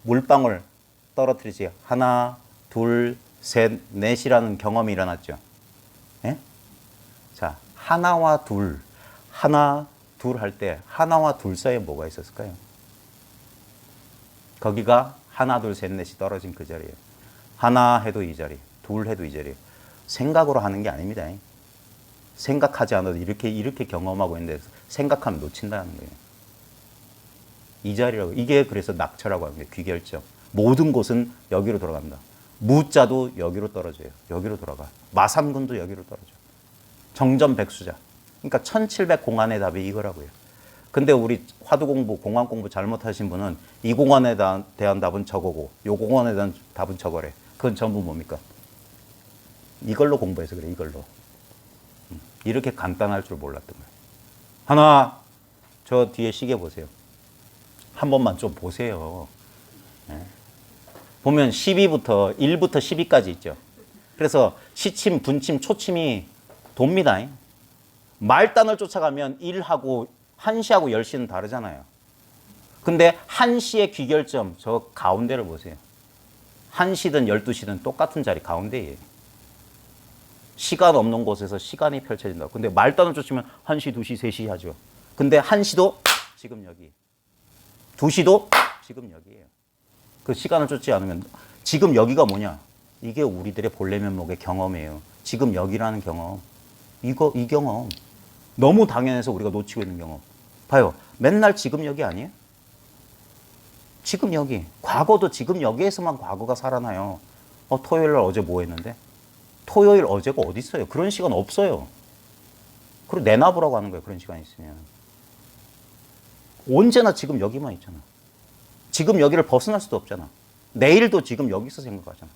물방울 떨어뜨리지. 하나, 둘, 셋, 넷이라는 경험이 일어났죠. 예? 자, 하나와 둘, 하나, 둘 할 때 하나와 둘 사이에 뭐가 있었을까요? 거기가 하나, 둘, 셋, 넷이 떨어진 그 자리예요. 하나 해도 이 자리, 둘 해도 이 자리. 생각으로 하는 게 아닙니다. 생각하지 않아도 이렇게 경험하고 있는데 생각하면 놓친다는 거예요. 이 자리라고. 이게 그래서 낙처라고 하는 거예요. 귀결점. 모든 곳은 여기로 돌아간다. 무자도 여기로 떨어져요. 여기로 돌아가. 마삼군도 여기로 떨어져. 정전백수자. 그러니까 1700 공안의 답이 이거라고요. 근데 우리 화두 공부, 공안 공부 잘못하신 분은 이 공안에 대한 답은 저거고 요 공안에 대한 답은 저거래. 그건 전부 뭡니까? 이걸로 공부해서 그래. 이걸로. 이렇게 간단할 줄 몰랐던 거예요. 하나, 저 뒤에 시계 보세요. 한 번만 좀 보세요. 네. 보면 12부터 1부터 12까지 있죠. 그래서 시침, 분침, 초침이 돕니다. 말단을 쫓아가면 1하고 1시하고 10시는 다르잖아요. 근데 1시의 귀결점 저 가운데를 보세요. 1시든 12시든 똑같은 자리 가운데예요. 시간 없는 곳에서 시간이 펼쳐진다고. 근데 말단을 쫓으면 1시, 2시, 3시 하죠. 근데 1시도 지금 여기. 2시도 지금 여기예요. 그 시간을 쫓지 않으면 지금 여기가 뭐냐? 이게 우리들의 본래 면목의 경험이에요. 지금 여기라는 경험. 이 경험. 너무 당연해서 우리가 놓치고 있는 경험. 봐요. 맨날 지금 여기 아니에요? 지금 여기. 과거도 지금 여기에서만 과거가 살아나요. 토요일 날 어제 뭐 했는데? 토요일 어제가 어디 있어요? 그런 시간 없어요. 그리고 내놔보라고 하는 거예요. 그런 시간 있으면. 언제나 지금 여기만 있잖아. 지금 여기를 벗어날 수도 없잖아. 내일도 지금 여기서 생각하잖아.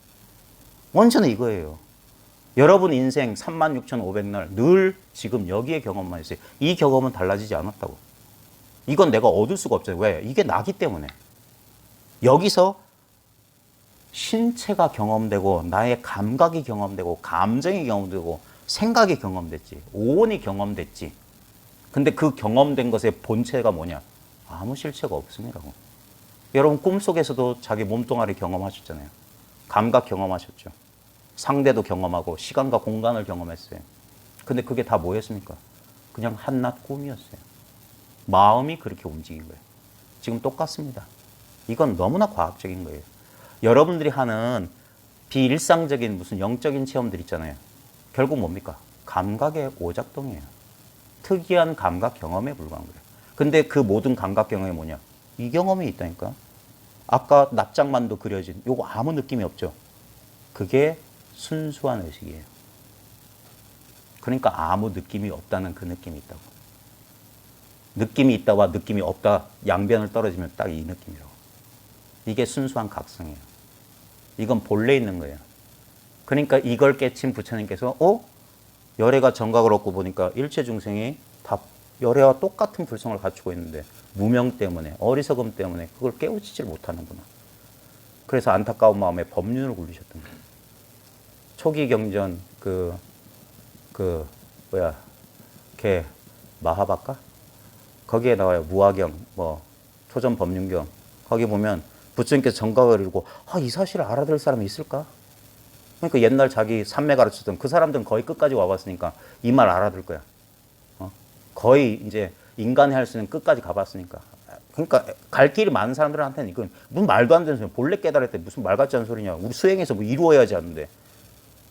언제나 이거예요. 여러분 인생 36,500날 늘 지금 여기에 경험만 있어요. 이 경험은 달라지지 않았다고. 이건 내가 얻을 수가 없어요. 왜? 이게 나기 때문에. 여기서 신체가 경험되고 나의 감각이 경험되고 감정이 경험되고 생각이 경험됐지. 오온이 경험됐지. 근데 그 경험된 것의 본체가 뭐냐? 아무 실체가 없음이라고. 여러분 꿈속에서도 자기 몸뚱아리 경험하셨잖아요. 감각 경험하셨죠. 상대도 경험하고 시간과 공간을 경험했어요. 근데 그게 다 뭐였습니까? 그냥 한낱 꿈이었어요. 마음이 그렇게 움직인 거예요. 지금 똑같습니다. 이건 너무나 과학적인 거예요. 여러분들이 하는 비일상적인 무슨 영적인 체험들 있잖아요. 결국 뭡니까? 감각의 오작동이에요. 특이한 감각 경험에 불과한 거예요. 근데 그 모든 감각 경험이 뭐냐? 이 경험이 있다니까. 아까 납작만도 그려진 요거 아무 느낌이 없죠. 그게 순수한 의식이에요. 그러니까 아무 느낌이 없다는 그 느낌이 있다고. 느낌이 있다와 느낌이 없다 양변을 떨어지면 딱 이 느낌이라고. 이게 순수한 각성이에요. 이건 본래 있는 거예요. 그러니까 이걸 깨친 부처님께서 열애가 정각을 얻고 보니까 일체 중생이 다 열애와 똑같은 불성을 갖추고 있는데 무명 때문에 어리석음 때문에 그걸 깨우치질 못하는구나. 그래서 안타까운 마음에 법륜을 굴리셨던 거예요. 초기 경전 걔 마하바카 거기에 나와요. 무화경 초전 법륜경 거기 보면 부처님께서 정각을 이루고 이 사실을 알아들 사람이 있을까? 그러니까 옛날 자기 삼매 가르쳤던 그 사람들은 거의 끝까지 와봤으니까 이 말 알아들 거야. 거의 이제 인간이 할 수 있는 끝까지 가봤으니까. 그러니까 갈 길이 많은 사람들한테는 이건 무슨 말도 안 되는 소리. 본래 깨달았대. 무슨 말 같지 않은 소리냐. 우리 수행해서 뭐 이루어야지 하는데.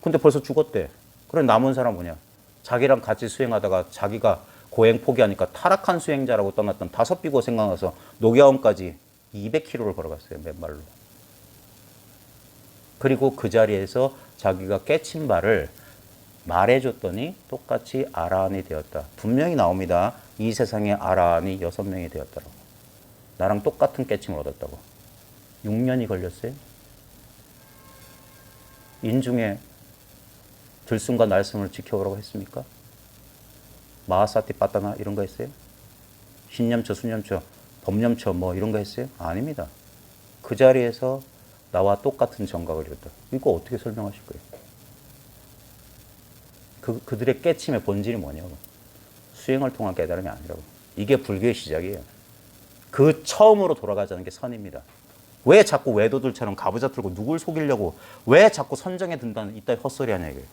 근데 벌써 죽었대. 그래 남은 사람 뭐냐. 자기랑 같이 수행하다가 자기가 고행 포기하니까 타락한 수행자라고 떠났던 5비고 생각나서 녹야원까지 200km를 걸어갔어요. 맨발로. 그리고 그 자리에서 자기가 깨친 바를 말해줬더니 똑같이 아라한이 되었다. 분명히 나옵니다. 이 세상에 아라한이 6명이 되었다고. 나랑 똑같은 깨침을 얻었다고. 6년이 걸렸어요. 인중에 들숨과 날숨을 지켜보라고 했습니까? 마하사티 빠따나 이런 거 했어요? 신념처, 수념처, 법념처 이런 거 했어요? 아닙니다. 그 자리에서 나와 똑같은 정각을 이뤘다. 이거 어떻게 설명하실 거예요? 그들의 깨침의 본질이 뭐냐고. 수행을 통한 깨달음이 아니라고. 이게 불교의 시작이에요. 그 처음으로 돌아가자는 게 선입니다. 왜 자꾸 외도들처럼 가부좌 틀고 누굴 속이려고 왜 자꾸 선정에 든다는 이따위 헛소리 하냐 이거예요.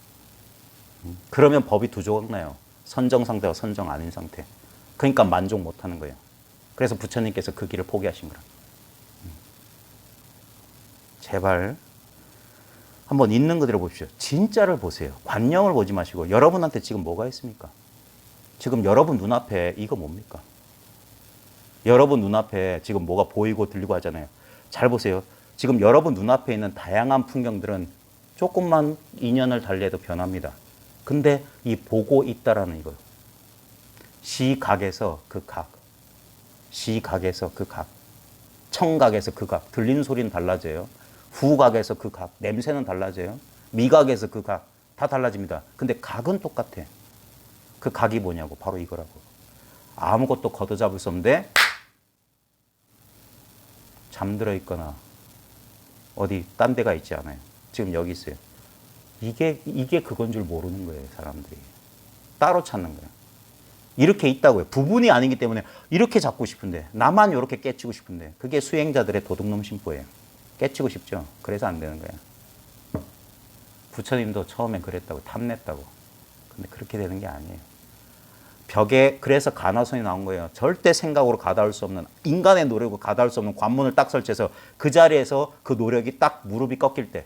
그러면 법이 두 조각 나요. 선정 상태와 선정 아닌 상태. 그러니까 만족 못하는 거예요. 그래서 부처님께서 그 길을 포기하신 거라. 제발 한번 있는 그대로 보십시오. 진짜를 보세요. 관념을 보지 마시고 여러분한테 지금 뭐가 있습니까? 지금 여러분 눈앞에 이거 뭡니까? 여러분 눈앞에 지금 뭐가 보이고 들리고 하잖아요. 잘 보세요. 지금 여러분 눈앞에 있는 다양한 풍경들은 조금만 인연을 달리해도 변합니다. 근데 이 보고 있다라는 이거. 시각에서 그 각. 시각에서 그 각. 청각에서 그 각. 들리는 소리는 달라져요. 후각에서 그 각. 냄새는 달라져요. 미각에서 그 각. 다 달라집니다. 근데 각은 똑같아. 그 각이 뭐냐고. 바로 이거라고. 아무것도 걷어잡을 수 없는데 잠들어 있거나 어디 딴 데가 있지 않아요. 지금 여기 있어요. 이게 그건 줄 모르는 거예요, 사람들이. 따로 찾는 거예요. 이렇게 있다고요. 부분이 아니기 때문에 이렇게 잡고 싶은데, 나만 이렇게 깨치고 싶은데, 그게 수행자들의 도둑놈 심보예요. 깨치고 싶죠? 그래서 안 되는 거예요. 부처님도 처음엔 그랬다고, 탐냈다고. 근데 그렇게 되는 게 아니에요. 벽에, 그래서 가나선이 나온 거예요. 절대 생각으로 가다할 수 없는, 인간의 노력으로 가다할 수 없는 관문을 딱 설치해서 그 자리에서 그 노력이 딱 무릎이 꺾일 때,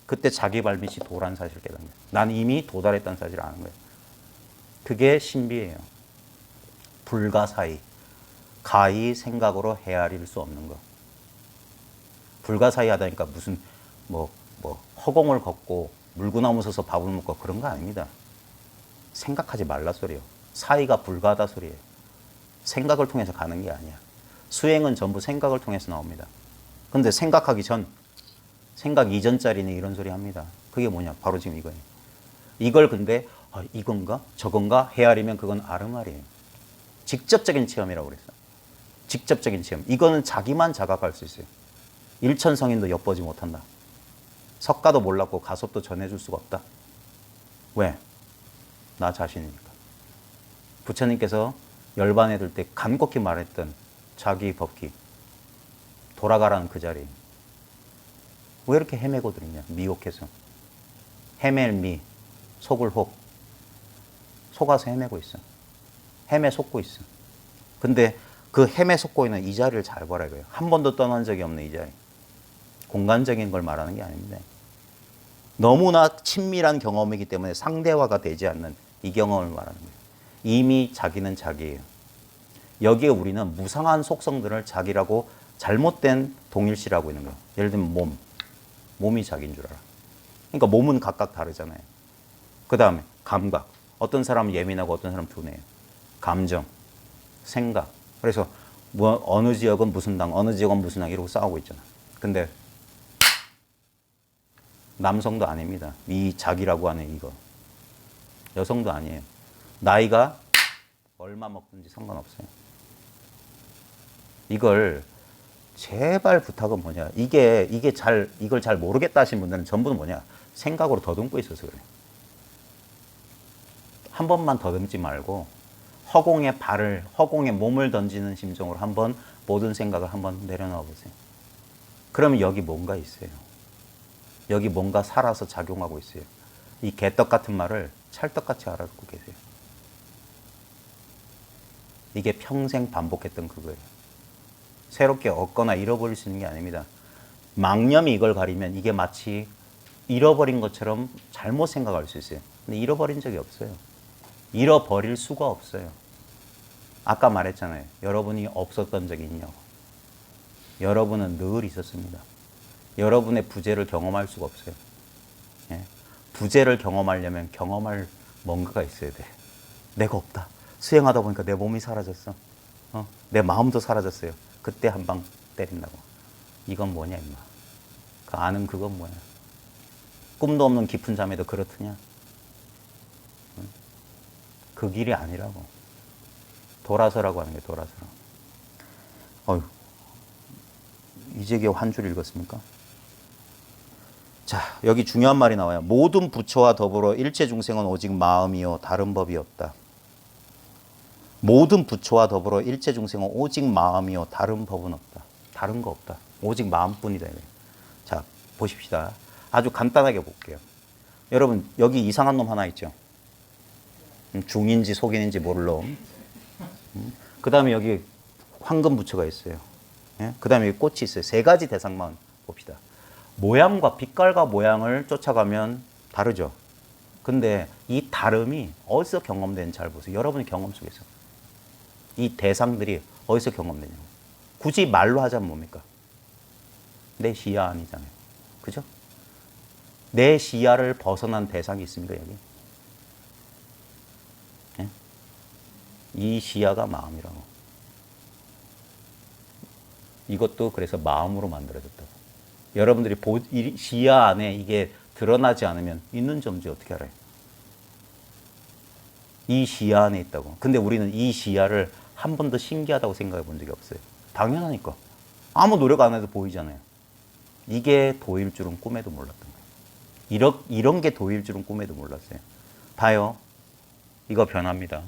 그때 자기 발밑이 도라는 사실을 깨닫는 거예요. 난 이미 도달했다는 사실을 아는 거예요. 그게 신비예요. 불가사의. 가히 생각으로 헤아릴 수 없는 거. 불가사의 하다니까 무슨 허공을 걷고 물구나무 서서 밥을 먹고 그런 거 아닙니다. 생각하지 말라 소리요. 사이가 불가하다 소리예요. 생각을 통해서 가는 게 아니야. 수행은 전부 생각을 통해서 나옵니다. 근데 생각하기 전, 생각 이전짜리는 이런 소리 합니다. 그게 뭐냐? 바로 지금 이거예요. 이걸 근데 이건가? 저건가? 헤아리면 그건 아르말이에요. 직접적인 체험이라고 그랬어요. 직접적인 체험. 이거는 자기만 자각할 수 있어요. 일천성인도 엿보지 못한다. 석가도 몰랐고 가섭도 전해줄 수가 없다. 왜? 나 자신이니까. 부처님께서 열반에 들 때 간곡히 말했던 자기 법기. 돌아가라는 그 자리. 왜 이렇게 헤매고 들었냐? 미혹해서. 헤맬 미, 속을 혹. 속아서 헤매고 있어. 햄에 속고 있어. 근데 그 햄에 속고 있는 이 자리를 잘 보라 이거예요. 한 번도 떠난 적이 없는 이 자리. 공간적인 걸 말하는 게 아닙니다. 너무나 친밀한 경험이기 때문에 상대화가 되지 않는 이 경험을 말하는 거예요. 이미 자기는 자기예요. 여기에 우리는 무상한 속성들을 자기라고 잘못된 동일시라고 있는 거예요. 예를 들면 몸이 자기인 줄 알아. 그러니까 몸은 각각 다르잖아요. 그 다음에 감각. 어떤 사람은 예민하고 어떤 사람은 둔해요. 감정, 생각. 그래서 어느 지역은 무슨 당, 어느 지역은 무슨 당 이러고 싸우고 있잖아. 근데 남성도 아닙니다. 이 자기라고 하는 이거. 여성도 아니에요. 나이가 얼마 먹든지 상관없어요. 이걸 제발 부탁은 뭐냐. 이걸 잘 모르겠다 하신 분들은 전부 뭐냐. 생각으로 더듬고 있어서 그래요. 한 번만 더듬지 말고 허공에 몸을 던지는 심정으로 한번 모든 생각을 한번 내려놓아 보세요. 그러면 여기 뭔가 있어요. 여기 뭔가 살아서 작용하고 있어요. 이 개떡 같은 말을 찰떡같이 알아듣고 계세요. 이게 평생 반복했던 그거예요. 새롭게 얻거나 잃어버릴 수 있는 게 아닙니다. 망념이 이걸 가리면 이게 마치 잃어버린 것처럼 잘못 생각할 수 있어요. 근데 잃어버린 적이 없어요. 잃어버릴 수가 없어요. 아까 말했잖아요. 여러분이 없었던 적이 있냐고. 여러분은 늘 있었습니다. 여러분의 부재를 경험할 수가 없어요. 예? 부재를 경험하려면 경험할 뭔가가 있어야 돼. 내가 없다. 수행하다 보니까 내 몸이 사라졌어. 내 마음도 사라졌어요. 그때 한 방 때린다고. 이건 뭐냐 임마. 그 아는 그건 뭐야. 꿈도 없는 깊은 잠에도 그렇더냐. 그 길이 아니라고. 돌아서라고 하는 게 돌아서라. 어휴. 이제 겨우 한 줄 읽었습니까? 자, 여기 중요한 말이 나와요. 모든 부처와 더불어 일체 중생은 오직 마음이요 다른 법이 없다. 모든 부처와 더불어 일체 중생은 오직 마음이요 다른 법은 없다. 다른 거 없다. 오직 마음뿐이다. 자, 보십시다. 아주 간단하게 볼게요. 여러분, 여기 이상한 놈 하나 있죠? 중인지 속인인지 모를 놈. 그 다음에 여기 황금 부처가 있어요. 예? 그 다음에 여기 꽃이 있어요. 세 가지 대상만 봅시다. 모양과 빛깔과 모양을 쫓아가면 다르죠. 근데 이 다름이 어디서 경험되는지 잘 보세요. 여러분의 경험 속에서. 이 대상들이 어디서 경험되냐고. 굳이 말로 하자면 뭡니까? 내 시야 아니잖아요. 그죠? 내 시야를 벗어난 대상이 있습니까, 여기? 예? 이 시야가 마음이라고. 이것도 그래서 마음으로 만들어졌다고. 여러분들이 시야 안에 이게 드러나지 않으면 있는 점지 어떻게 알아요? 이 시야 안에 있다고. 근데 우리는 이 시야를 한 번도 신기하다고 생각해 본 적이 없어요. 당연하니까. 아무 노력 안 해도 보이잖아요. 이게 도일 줄은 꿈에도 몰랐던 거예요. 이런 게 도일 줄은 꿈에도 몰랐어요. 봐요. 이거 변합니다.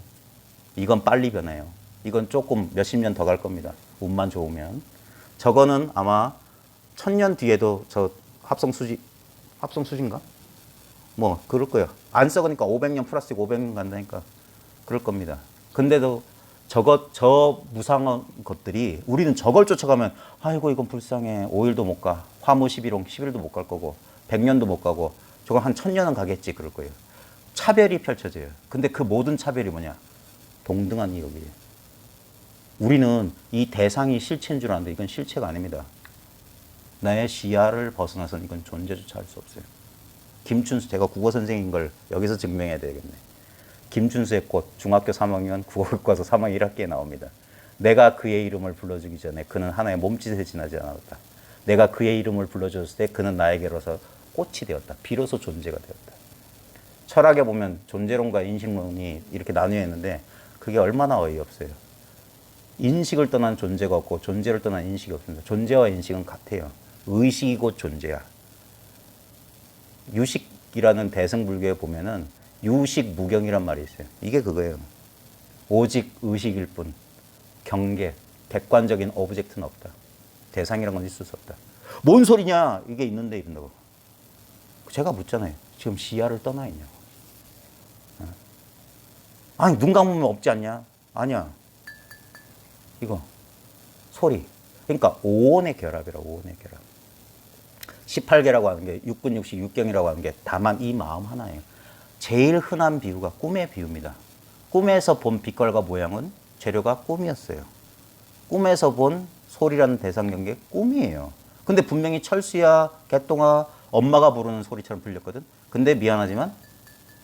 이건 빨리 변해요. 이건 조금 몇십 년 더 갈 겁니다. 운만 좋으면. 저거는 아마 1000년 뒤에도 저 합성수지인가? 뭐 그럴 거예요. 안 썩으니까 500년 플라스틱 500년 간다니까 그럴 겁니다. 근데도 저 무상한 것들이 우리는 저걸 쫓아가면 아이고 이건 불쌍해. 5일도 못 가. 화무 11홍 10일도 못 갈 거고 100년도 못 가고 저거 한 1000년은 가겠지 그럴 거예요. 차별이 펼쳐져요. 근데 그 모든 차별이 뭐냐? 동등한 이야기예요. 우리는 이 대상이 실체인 줄 아는데 이건 실체가 아닙니다. 나의 시야를 벗어나서는 이건 존재조차 할 수 없어요. 김춘수, 제가 국어 선생인 걸 여기서 증명해야 되겠네. 김춘수의 꽃, 중학교 3학년 국어교과서 3학년 1학기에 나옵니다. 내가 그의 이름을 불러주기 전에 그는 하나의 몸짓에 지나지 않았다. 내가 그의 이름을 불러줬을 때 그는 나에게로서 꽃이 되었다. 비로소 존재가 되었다. 철학에 보면 존재론과 인식론이 이렇게 나뉘어 있는데 그게 얼마나 어이없어요. 인식을 떠난 존재가 없고 존재를 떠난 인식이 없습니다. 존재와 인식은 같아요. 의식이 곧 존재야. 유식이라는 대승불교에 보면은 유식무경이란 말이 있어요. 이게 그거예요. 오직 의식일 뿐. 경계, 객관적인 오브젝트는 없다. 대상이란 건 있을 수 없다. 뭔 소리냐? 이게 있는데 이런다고. 제가 묻잖아요. 지금 시야를 떠나 있냐고. 아니 눈 감으면 없지 않냐? 아니야. 이거 소리. 그러니까 오온의 결합이라고. 오온의 결합. 18개라고 하는 게 육근육식 육경이라고 하는 게 다만 이 마음 하나예요. 제일 흔한 비유가 꿈의 비유입니다. 꿈에서 본 빛깔과 모양은 재료가 꿈이었어요. 꿈에서 본 소리라는 대상 경계 꿈이에요. 근데 분명히 철수야, 개똥아, 엄마가 부르는 소리처럼 들렸거든. 근데 미안하지만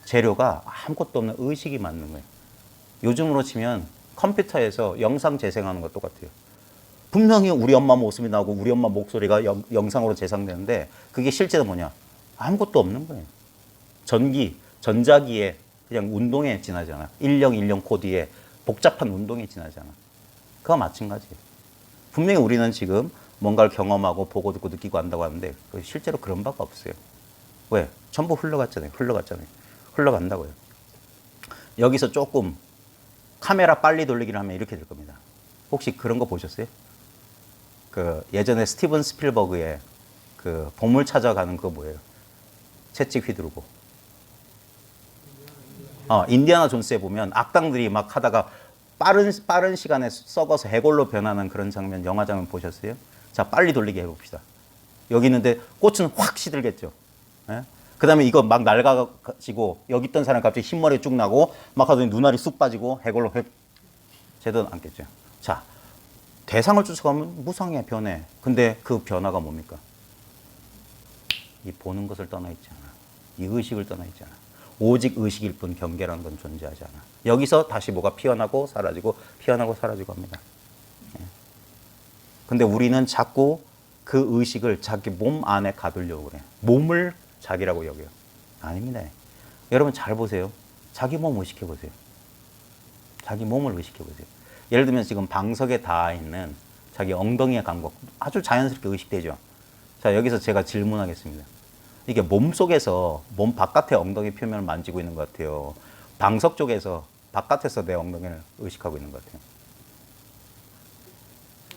재료가 아무것도 없는 의식이 맞는 거예요. 요즘으로 치면 컴퓨터에서 영상 재생하는 것 똑같아요. 분명히 우리 엄마 모습이 나오고 우리 엄마 목소리가 영상으로 재생되는데 그게 실제는 뭐냐? 아무것도 없는 거예요. 전자기에 그냥 운동에 지나잖아. 1010 코드에 복잡한 운동에 지나잖아. 그거 마찬가지예요. 분명히 우리는 지금 뭔가를 경험하고 보고 듣고 느끼고 한다고 하는데 실제로 그런 바가 없어요. 왜? 전부 흘러갔잖아요. 흘러간다고요. 여기서 조금 카메라 빨리 돌리기를 하면 이렇게 될 겁니다. 혹시 그런 거 보셨어요? 그 예전에 스티븐 스필버그의 그 보물 찾아가는 거 뭐예요? 채찍 휘두르고. 인디아나 존스에 보면 악당들이 막 하다가 빠른 시간에 썩어서 해골로 변하는 그런 장면, 영화 장면 보셨어요? 자, 빨리 돌리게 해봅시다. 여기 있는데 꽃은 확 시들겠죠. 예? 그 다음에 이거 막 낡아지고 여기 있던 사람 갑자기 흰머리 쭉 나고 막 하더니 눈알이 쑥 빠지고 해골로 제대로 앉겠죠. 자, 대상을 쫓아가면 무상해, 변해. 근데 그 변화가 뭡니까? 이 보는 것을 떠나 있지 않아. 이 의식을 떠나 있지 않아. 오직 의식일 뿐 경계라는 건 존재하지 않아. 여기서 다시 뭐가 피어나고 사라지고 피어나고 사라지고 합니다. 예. 근데 우리는 자꾸 그 의식을 자기 몸 안에 가두려고 그래. 몸을 자기라고 여겨요. 아닙니다. 여러분 잘 보세요. 자기 몸 의식해 보세요. 자기 몸을 의식해 보세요. 예를 들면 지금 방석에 닿아 있는 자기 엉덩이의 감각 아주 자연스럽게 의식되죠. 자, 여기서 제가 질문하겠습니다. 이게 몸 속에서 몸 바깥의 엉덩이 표면을 만지고 있는 것 같아요. 방석 쪽에서 바깥에서 내 엉덩이를 의식하고 있는 것 같아요.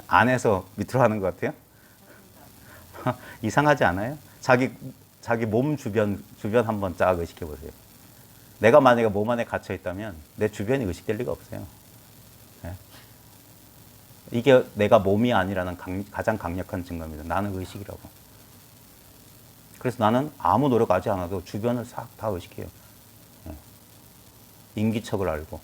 안에서 밑으로 하는 것 같아요. 이상하지 않아요? 자기 몸 주변 한번 쫙 의식해 보세요. 내가 만약에 몸 안에 갇혀 있다면 내 주변이 의식될 리가 없어요. 네? 이게 내가 몸이 아니라는 가장 강력한 증거입니다. 나는 의식이라고. 그래서 나는 아무 노력하지 않아도 주변을 싹 다 의식해요. 네. 인기척을 알고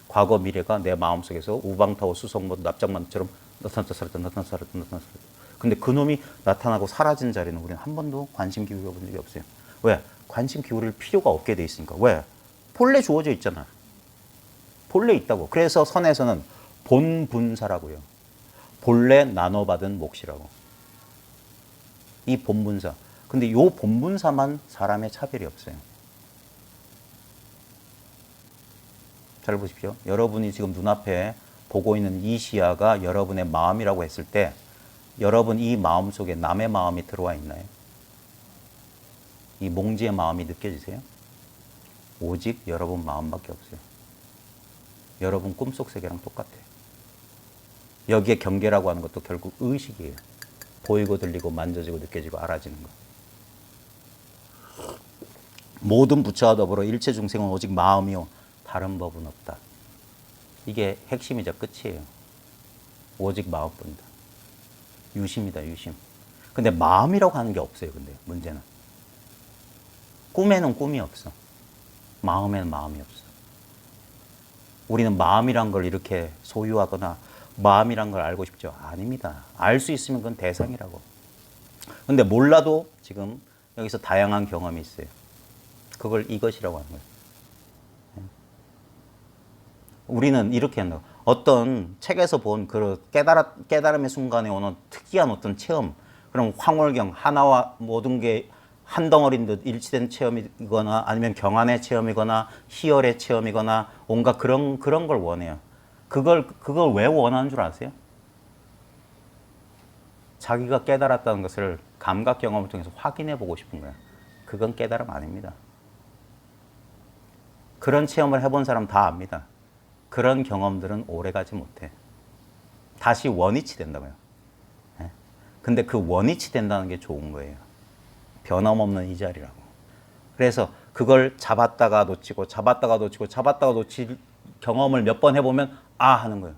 과거 미래가 내 마음속에서 우방타워 수성모드 납작만처럼 나타났다. 근데 그놈이 나타나고 사라진 자리는 우리는 한 번도 관심 기울여 본 적이 없어요. 왜? 관심 기울일 필요가 없게 돼 있으니까. 왜? 본래 주어져 있잖아. 본래 있다고. 그래서 선에서는 본분사라고요. 본래 나눠받은 몫이라고. 이 본분사. 근데 요 본분사만 사람의 차별이 없어요. 잘 보십시오. 여러분이 지금 눈앞에 보고 있는 이 시야가 여러분의 마음이라고 했을 때 여러분 이 마음 속에 남의 마음이 들어와 있나요? 이 몽지의 마음이 느껴지세요? 오직 여러분 마음밖에 없어요. 여러분 꿈속 세계랑 똑같아요. 여기에 경계라고 하는 것도 결국 의식이에요. 보이고 들리고 만져지고 느껴지고 알아지는 것. 모든 부처와 더불어 일체 중생은 오직 마음이요 다른 법은 없다. 이게 핵심이자 끝이에요. 오직 마음뿐이다. 유심이다, 유심. 근데 마음이라고 하는 게 없어요. 근데 문제는 꿈에는 꿈이 없어. 마음에는 마음이 없어. 우리는 마음이란 걸 이렇게 소유하거나 마음이란 걸 알고 싶죠? 아닙니다. 알 수 있으면 그건 대상이라고. 근데 몰라도 지금 여기서 다양한 경험이 있어요. 그걸 이것이라고 하는 거예요. 우리는 이렇게 한다. 어떤 책에서 본 그 깨달음의 순간에 오는 특이한 어떤 체험, 그럼 황홀경, 하나와 모든 게 한 덩어리인 듯 일치된 체험이거나 아니면 경안의 체험이거나 희열의 체험이거나 온갖 그런 걸 원해요. 그걸 왜 원하는 줄 아세요? 자기가 깨달았다는 것을 감각 경험을 통해서 확인해 보고 싶은 거야. 그건 깨달음 아닙니다. 그런 체험을 해본 사람 다 압니다. 그런 경험들은 오래가지 못해. 다시 원위치 된다고요. 근데 그 원위치 된다는 게 좋은 거예요. 변함없는 이 자리라고. 그래서 그걸 잡았다가 놓치고 잡았다가 놓치고 잡았다가 놓칠 경험을 몇 번 해보면 아 하는 거예요.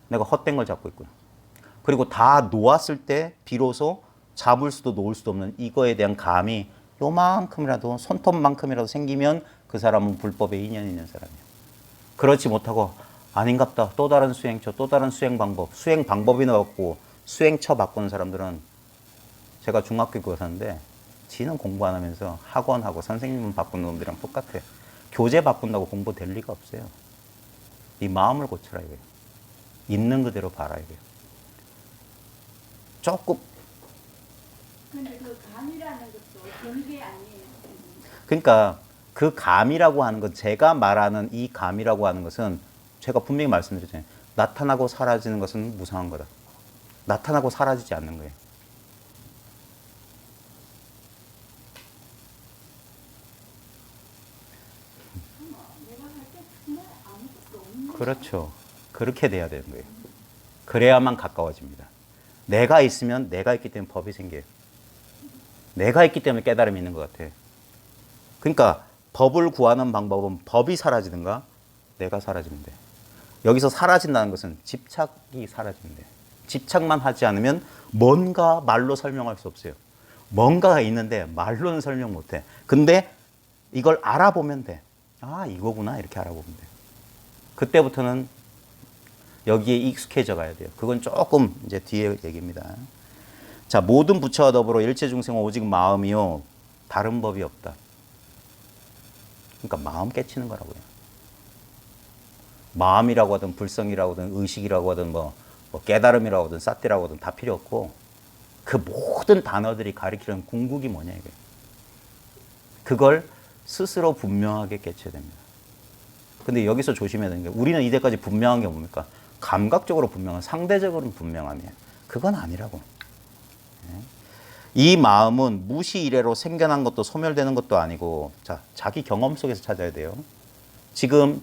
내가 헛된 걸 잡고 있구나. 그리고 다 놓았을 때 비로소 잡을 수도 놓을 수도 없는 이거에 대한 감이 요만큼이라도 손톱만큼이라도 생기면 그 사람은 불법에 인연이 있는 사람이에요. 그렇지 못하고 아닌갑다. 또 다른 수행처, 또 다른 수행 방법이나 없고 수행처 바꾸는 사람들은 제가 중학교 교사인데 지는 공부 안 하면서 학원하고 선생님은 바꾸는 놈들이랑 똑같아요. 교재 바꾼다고 공부 될 리가 없어요. 이 마음을 고쳐라 이거예요. 있는 그대로 봐라 이거예요. 조금. 근데 그 감이라는 것도 경계 아니에요? 그러니까 그 감이라고 하는 것, 제가 말하는 이 감이라고 하는 것은 제가 분명히 말씀드렸잖아요. 나타나고 사라지는 것은 무상한 거다. 나타나고 사라지지 않는 거예요. 내가 할 때 정말 아무것도 없는 그렇죠. 그렇게 돼야 되는 거예요. 그래야만 가까워집니다. 내가 있으면 내가 있기 때문에 법이 생겨요. 내가 있기 때문에 깨달음이 있는 것 같아. 그러니까 법을 구하는 방법은 법이 사라지든가 내가 사라지면 돼. 여기서 사라진다는 것은 집착이 사라지면 돼. 집착만 하지 않으면 뭔가 말로 설명할 수 없어요. 뭔가가 있는데 말로는 설명 못 해. 근데 이걸 알아보면 돼. 아, 이거구나. 이렇게 알아보면 돼. 그때부터는 여기에 익숙해져 가야 돼요. 그건 조금 이제 뒤에 얘기입니다. 자, 모든 부처와 더불어 일체 중생은 오직 마음이요. 다른 법이 없다. 그러니까 마음 깨치는 거라고요. 마음이라고 하든 불성이라고 하든 의식이라고 하든 뭐 깨달음이라고 하든 사띠라고 하든 다 필요 없고 그 모든 단어들이 가리키는 궁극이 뭐냐 이거예요. 그걸 스스로 분명하게 깨쳐야 됩니다. 근데 여기서 조심해야 되는 게 우리는 이제까지 분명한 게 뭡니까? 감각적으로 분명한, 상대적으로는 분명함이에요. 그건 아니라고. 이 마음은 무시 이래로 생겨난 것도 소멸되는 것도 아니고 자, 자기 경험 속에서 찾아야 돼요. 지금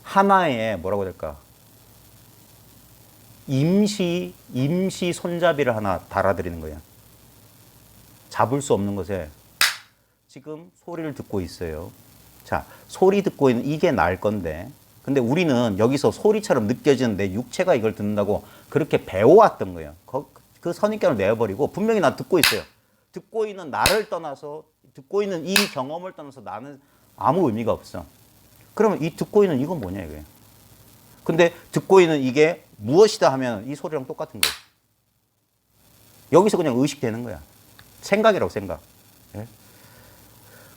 하나의 뭐라고 해야 될까? 임시 손잡이를 하나 달아드리는 거예요. 잡을 수 없는 것에 지금 소리를 듣고 있어요. 자, 소리 듣고 있는 이게 날 건데 근데 우리는 여기서 소리처럼 느껴지는 내 육체가 이걸 듣는다고 그렇게 배워왔던 거예요. 그 선입견을 내어버리고 분명히 난 듣고 있어요. 듣고 있는 나를 떠나서 듣고 있는 이 경험을 떠나서 나는 아무 의미가 없어. 그러면 이 듣고 있는 이건 뭐냐 이거예요. 근데 듣고 있는 이게 무엇이다 하면 이 소리랑 똑같은 거예요. 여기서 그냥 의식되는 거야. 생각이라고 생각. 예?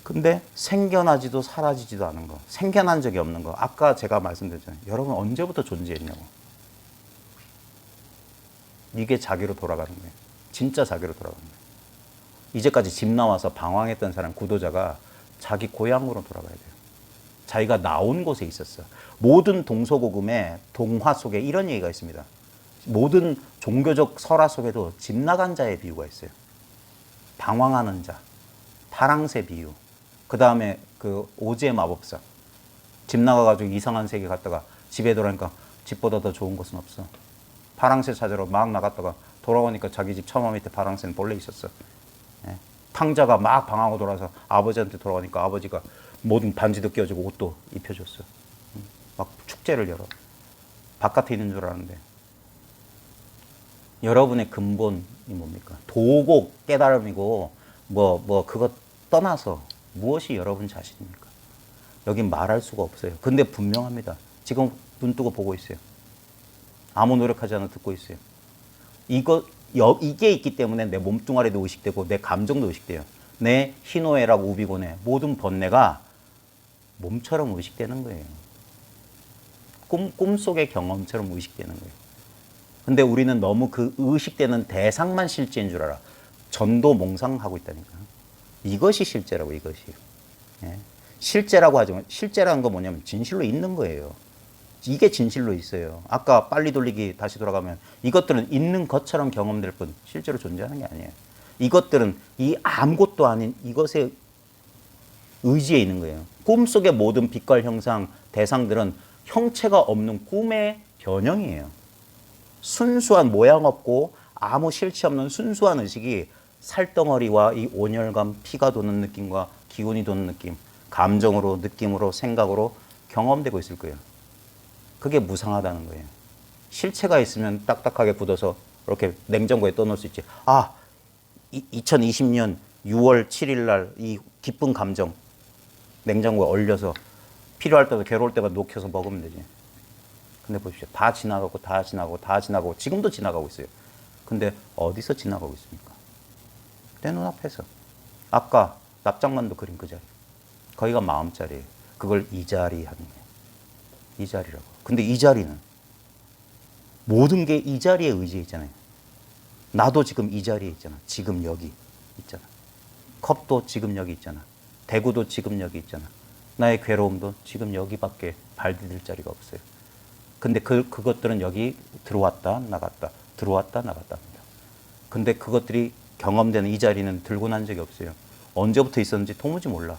근데 생겨나지도 사라지지도 않은 거. 생겨난 적이 없는 거. 아까 제가 말씀드렸잖아요. 여러분 언제부터 존재했냐고. 이게 자기로 돌아가는 거예요. 진짜 자기로 돌아가는 거예요. 이제까지 집 나와서 방황했던 사람, 구도자가 자기 고향으로 돌아가야 돼요. 자기가 나온 곳에 있었어. 모든 동서고금의 동화 속에 이런 얘기가 있습니다. 모든 종교적 설화 속에도 집 나간 자의 비유가 있어요. 방황하는 자, 파랑새 비유. 그 다음에 그 오지의 마법사. 집 나가가지고 이상한 세계 갔다가 집에 돌아오니까 집보다 더 좋은 곳은 없어. 파랑새 찾으러 막 나갔다가 돌아오니까 자기 집 처마 밑에 파랑새는 본래 있었어. 예. 탕자가 막 방황하고 돌아서 아버지한테 돌아오니까 아버지가 모든 반지도 끼워주고 옷도 입혀줬어. 막 축제를 열어. 바깥에 있는 줄 알았는데. 여러분의 근본이 뭡니까? 도고 깨달음이고 그것 떠나서 무엇이 여러분 자신입니까? 여긴 말할 수가 없어요. 근데 분명합니다. 지금 눈 뜨고 보고 있어요. 아무 노력하지 않아 듣고 있어요. 이게 있기 때문에 내 몸뚱아리도 의식되고 내 감정도 의식돼요. 내 희노애락 우비고뇌 모든 번뇌가 몸처럼 의식되는 거예요. 꿈속의 경험처럼 의식되는 거예요. 근데 우리는 너무 그 의식되는 대상만 실제인 줄 알아. 전도 몽상하고 있다니까. 이것이 실제라고 이것이. 예? 실제라고 하지만 실제라는 건 뭐냐면 진실로 있는 거예요. 이게 진실로 있어요. 아까 빨리 돌리기 다시 돌아가면 이것들은 있는 것처럼 경험될 뿐 실제로 존재하는 게 아니에요. 이것들은 이 아무것도 아닌 이것에 의지에 있는 거예요. 꿈속의 모든 빛깔 형상 대상들은 형체가 없는 꿈의 변형이에요. 순수한 모양 없고 아무 실체 없는 순수한 의식이 살덩어리와 이 온열감, 피가 도는 느낌과 기운이 도는 느낌 감정으로, 느낌으로, 생각으로 경험되고 있을 거예요. 그게 무상하다는 거예요. 실체가 있으면 딱딱하게 굳어서 이렇게 냉장고에 떠놓을 수 있지. 아, 2020년 6월 7일 날 이 기쁜 감정 냉장고에 얼려서 필요할 때도 괴로울 때마다 녹여서 먹으면 되지. 근데 보십시오. 다 지나가고 다 지나가고 다 지나가고 지금도 지나가고 있어요. 근데 어디서 지나가고 있습니까? 내 눈앞에서. 아까 납작만두 그린 그 자리. 거기가 마음자리예요. 그걸 이 자리 하는 거예요. 이 자리라고. 근데 이 자리는 모든 게 이 자리에 의지해 있잖아요. 나도 지금 이 자리에 있잖아. 지금 여기 있잖아. 컵도 지금 여기 있잖아. 대구도 지금 여기 있잖아. 나의 괴로움도 지금 여기밖에 발 디딜 자리가 없어요. 근데 그것들은 여기 들어왔다 나갔다 들어왔다 나갔다 합니다. 근데 그것들이 경험되는 이 자리는 들고 난 적이 없어요. 언제부터 있었는지 도무지 몰라.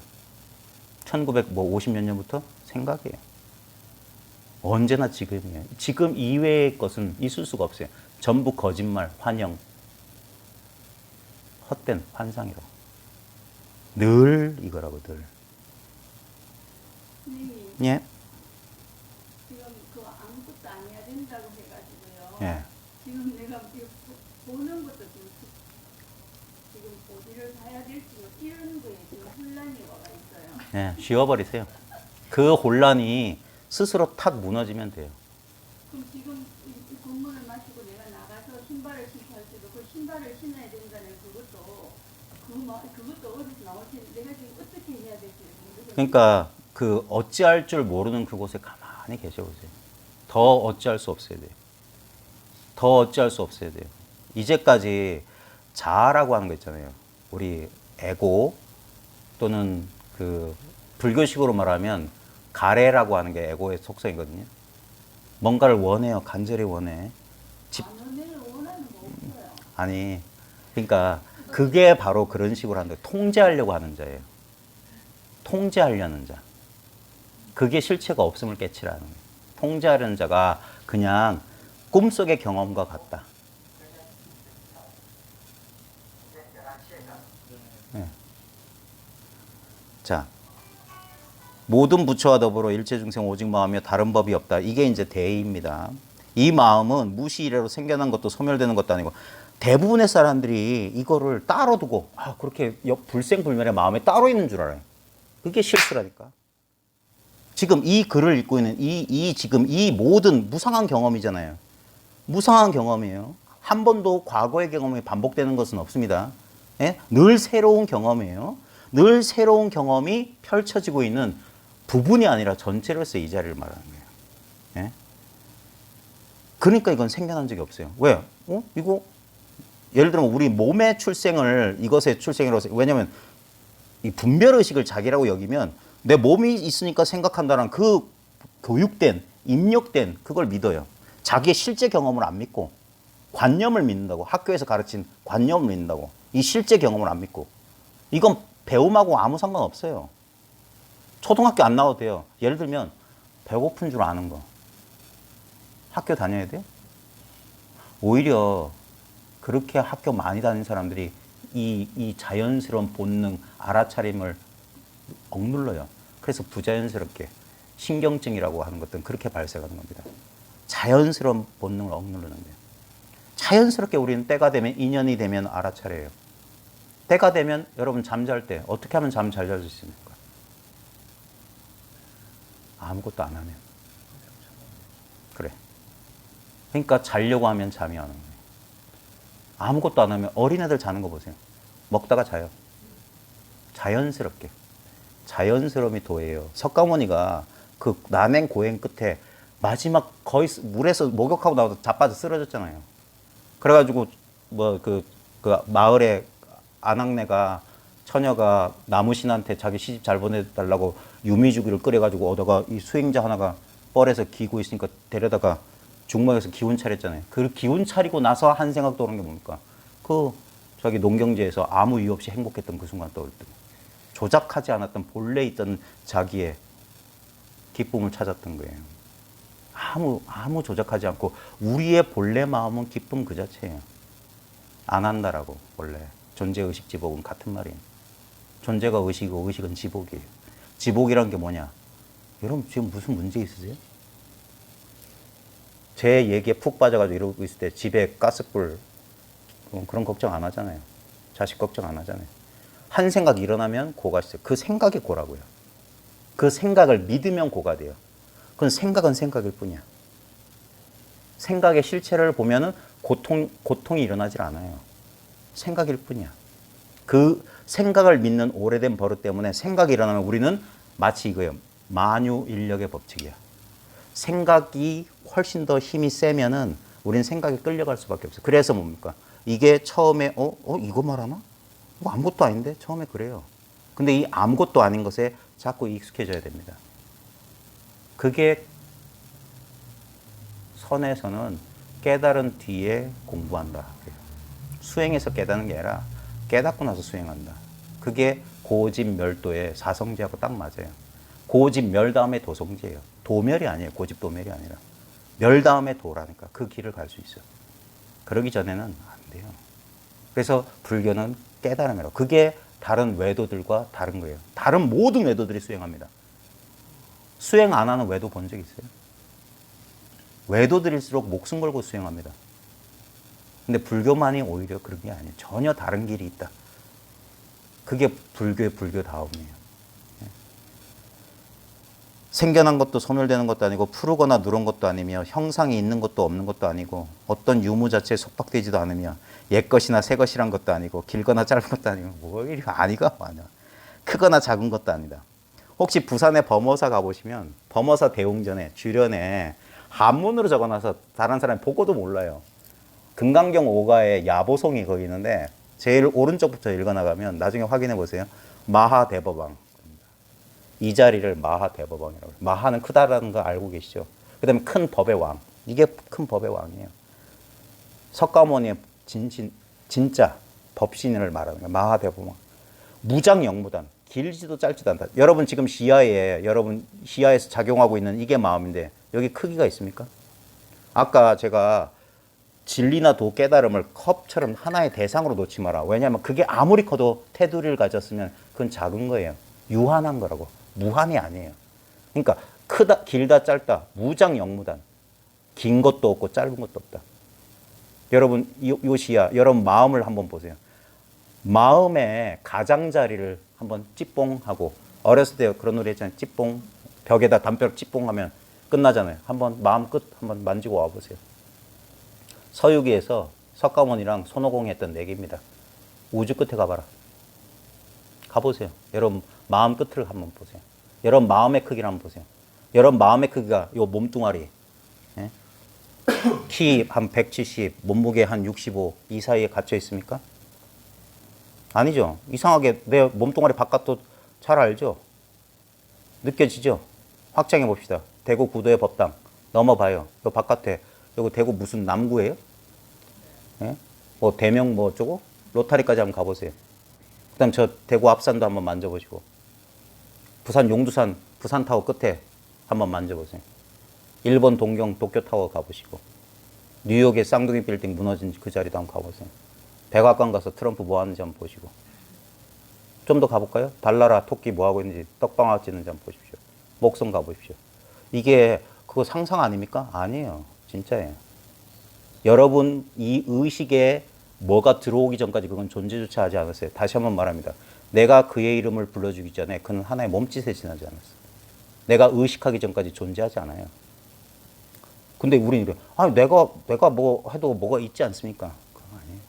1950몇 년부터 생각이에요. 언제나 지금이에요. 지금 이외의 것은 있을 수가 없어요. 전부 거짓말, 환영, 헛된 환상이라고. 늘 이거라고 늘. 선생님, 예? 지금 그거 아무것도 안 해야 된다고 해가지고요. 예. 지금 내가 이거 보는 것도 지금 어디를 봐야 될지 뭐 이런 거에 지금 혼란이 와가 있어요. 예, 쉬어버리세요. 그 혼란이 스스로 탁 무너지면 돼요. 그럼 지금 이 건물을 마시고 내가 나가서 신발을 신고 할 때도 그 신발을 신어야 된다는 그것도 어디서 나올 텐데 내가 지금 어떻게 해야 될지 모르겠어요. 그러니까 그 어찌할 줄 모르는 그곳에 가만히 계셔보세요. 더 어찌할 수 없어야 돼요. 더 어찌할 수 없어야 돼요. 이제까지 자아라고 하는 거 있잖아요. 우리 에고 또는 그 불교식으로 말하면 가래라고 하는 게 에고의 속성이거든요. 뭔가를 원해요. 간절히 원해. 내를 원하는 거 없어요. 아니, 그러니까 그게 바로 그런 식으로 하는 거예요. 통제하려고 하는 자예요. 통제하려는 자. 그게 실체가 없음을 깨치라는 거예요. 통제하려는 자가 그냥 꿈속의 경험과 같다. 네. 자, 모든 부처와 더불어 일체중생 오직 마음이며 다른 법이 없다. 이게 이제 대의입니다. 이 마음은 무시 이래로 생겨난 것도 소멸되는 것도 아니고 대부분의 사람들이 이거를 따로 두고 그렇게 불생불멸의 마음에 따로 있는 줄 알아요. 그게 실수라니까. 지금 이 글을 읽고 있는 지금 이 모든 무상한 경험이잖아요. 무상한 경험이에요. 한 번도 과거의 경험이 반복되는 것은 없습니다. 예? 늘 새로운 경험이에요. 늘 새로운 경험이 펼쳐지고 있는 부분이 아니라 전체로서 이 자리를 말하는 거예요. 예? 그러니까 이건 생겨난 적이 없어요. 왜? 이거 예를 들면 우리 몸의 출생을 이것의 출생이라고 왜냐하면 이 분별의식을 자기라고 여기면 내 몸이 있으니까 생각한다는 그 교육된 입력된 그걸 믿어요. 자기의 실제 경험을 안 믿고 관념을 믿는다고. 학교에서 가르친 관념을 믿는다고. 이 실제 경험을 안 믿고. 이건 배움하고 아무 상관없어요. 초등학교 안 나와도 돼요. 예를 들면 배고픈 줄 아는 거. 학교 다녀야 돼요? 오히려 그렇게 학교 많이 다니는 사람들이 이 자연스러운 본능, 알아차림을 억눌러요. 그래서 부자연스럽게 신경증이라고 하는 것들은 그렇게 발생하는 겁니다. 자연스러운 본능을 억누르는 거예요. 자연스럽게 우리는 때가 되면, 인연이 되면 알아차려요. 때가 되면 여러분 잠잘 때 어떻게 하면 잠 잘 잘 수 있습니까? 아무것도 안 하면. 그래. 그러니까 자려고 하면 잠이 안 오는 거예요. 아무것도 안 하면 어린애들 자는 거 보세요. 먹다가 자요. 자연스럽게. 자연스러움이 도예요. 석가모니가 그 난행 고행 끝에 마지막 거의 물에서 목욕하고 나와서 자빠져 쓰러졌잖아요. 그래가지고 그 마을에 아낙네가 처녀가 나무신한테 자기 시집 잘 보내달라고 유미죽이를 끓여가지고 오다가 이 수행자 하나가 뻘에서 기고 있으니까 데려다가 중막에서 기운 차렸잖아요. 그 기운 차리고 나서 한 생각 떠오르는 게 뭡니까? 저기 농경지에서 아무 이유 없이 행복했던 그 순간 떠올랐던 조작하지 않았던 본래 있던 자기의 기쁨을 찾았던 거예요. 아무 조작하지 않고 우리의 본래 마음은 기쁨 그 자체예요. 안 한다라고 원래 존재의식 지복은 같은 말이에요. 존재가 의식이고 의식은 지복이에요. 지복이라는 게 뭐냐? 여러분 지금 무슨 문제 있으세요? 제 얘기에 푹 빠져가지고 이러고 있을 때 집에 가스불 그런 걱정 안 하잖아요. 자식 걱정 안 하잖아요. 한 생각이 일어나면 고가 있어요. 그 생각이 고라고요. 그 생각을 믿으면 고가 돼요. 그건 생각은 생각일 뿐이야. 생각의 실체를 보면은 고통이 일어나질 않아요. 생각일 뿐이야. 그 생각을 믿는 오래된 버릇 때문에 생각이 일어나면 우리는 마치 이거예요. 만유인력의 법칙이야. 생각이 훨씬 더 힘이 세면은 우리는 생각에 끌려갈 수밖에 없어요. 그래서 뭡니까? 이게 처음에 이거 말하나? 이거 아무것도 아닌데? 처음에 그래요. 근데 이 아무것도 아닌 것에 자꾸 익숙해져야 됩니다. 그게 선에서는 깨달은 뒤에 공부한다. 수행해서 깨닫는 게 아니라 깨닫고 나서 수행한다. 그게 고집멸도의 사성지하고 딱 맞아요. 고집멸 다음에 도성지예요. 도멸이 아니에요. 고집도멸이 아니라. 멸 다음에 도라니까. 그 길을 갈 수 있어요. 그러기 전에는 안 돼요. 그래서 불교는 깨달음이라고. 그게 다른 외도들과 다른 거예요. 다른 모든 외도들이 수행합니다. 수행 안 하는 외도 본 적 있어요? 외도들일수록 목숨 걸고 수행합니다. 근데 불교만이 오히려 그런 게 아니에요. 전혀 다른 길이 있다. 그게 불교의 불교다움이에요. 생겨난 것도 소멸되는 것도 아니고 푸르거나 누런 것도 아니며 형상이 있는 것도 없는 것도 아니고 어떤 유무 자체에 속박되지도 않으며 옛것이나 새것이란 것도 아니고 길거나 짧은 것도 아니고 뭐 이리 아니가 많아. 크거나 작은 것도 아니다. 혹시 부산에 범어사 가보시면 범어사 대웅전에 주련에 한문으로 적어놔서 다른 사람이 보고도 몰라요. 금강경 5가에 야보송이 거기 있는데 제일 오른쪽부터 읽어나가면 나중에 확인해 보세요. 마하대법왕. 이 자리를 마하대법왕이라고 해요. 마하는 크다라는 거 알고 계시죠? 그 다음에 큰 법의 왕. 이게 큰 법의 왕이에요. 석가모니의 진짜 법신을 말하는 거예요. 마하대법왕. 무장영무단. 길지도 짧지도 않다. 여러분 지금 여러분 시야에서 작용하고 있는 이게 마음인데 여기 크기가 있습니까? 아까 제가 진리나 도 깨달음을 컵처럼 하나의 대상으로 놓지 마라. 왜냐하면 그게 아무리 커도 테두리를 가졌으면 그건 작은 거예요. 유한한 거라고. 무한이 아니에요. 그러니까 크다, 길다, 짧다. 무장영무단. 긴 것도 없고 짧은 것도 없다. 여러분 요 시야, 여러분 마음을 한번 보세요. 마음의 가장자리를 한번 찌뽕하고 어렸을 때 그런 노래 했잖아요. 찌뽕. 벽에다 담벼락 찌뽕하면 끝나잖아요. 한번 마음 끝 한번 만지고 와보세요. 서유기에서 석가모니랑 손오공이 했던 내기입니다. 우주 끝에 가봐라. 가보세요. 여러분 마음 끝을 한번 보세요. 여러분 마음의 크기를 한번 보세요. 여러분 마음의 크기가 요 몸뚱아리 예? 키 한 170, 몸무게 한 65 이 사이에 갇혀 있습니까? 아니죠. 이상하게 내 몸뚱아리 바깥도 잘 알죠? 느껴지죠? 확장해 봅시다. 대구 구도의 법당 넘어봐요. 요 바깥에 요거 대구 무슨 남구예요? 예? 뭐 대명 뭐 어쩌고 로타리까지 한번 가보세요. 그다음 저 대구 앞산도 한번 만져보시고 부산 용두산 부산타워 끝에 한번 만져보세요. 일본 동경 도쿄타워 가보시고 뉴욕의 쌍둥이 빌딩 무너진 그 자리도 한번 가보세요. 백악관 가서 트럼프 뭐 하는지 한번 보시고 좀 더 가볼까요? 달나라 토끼 뭐 하고 있는지 떡방아 찍는지 한번 보십시오. 목성 가보십시오. 이게 그거 상상 아닙니까? 아니에요. 진짜예요. 여러분 이 의식에 뭐가 들어오기 전까지 그건 존재조차 하지 않았어요. 다시 한번 말합니다. 내가 그의 이름을 불러주기 전에 그는 하나의 몸짓에 지나지 않았어요. 내가 의식하기 전까지 존재하지 않아요. 근데 우리는 이래. 내가 뭐 해도 뭐가 있지 않습니까? 그건 아니에요.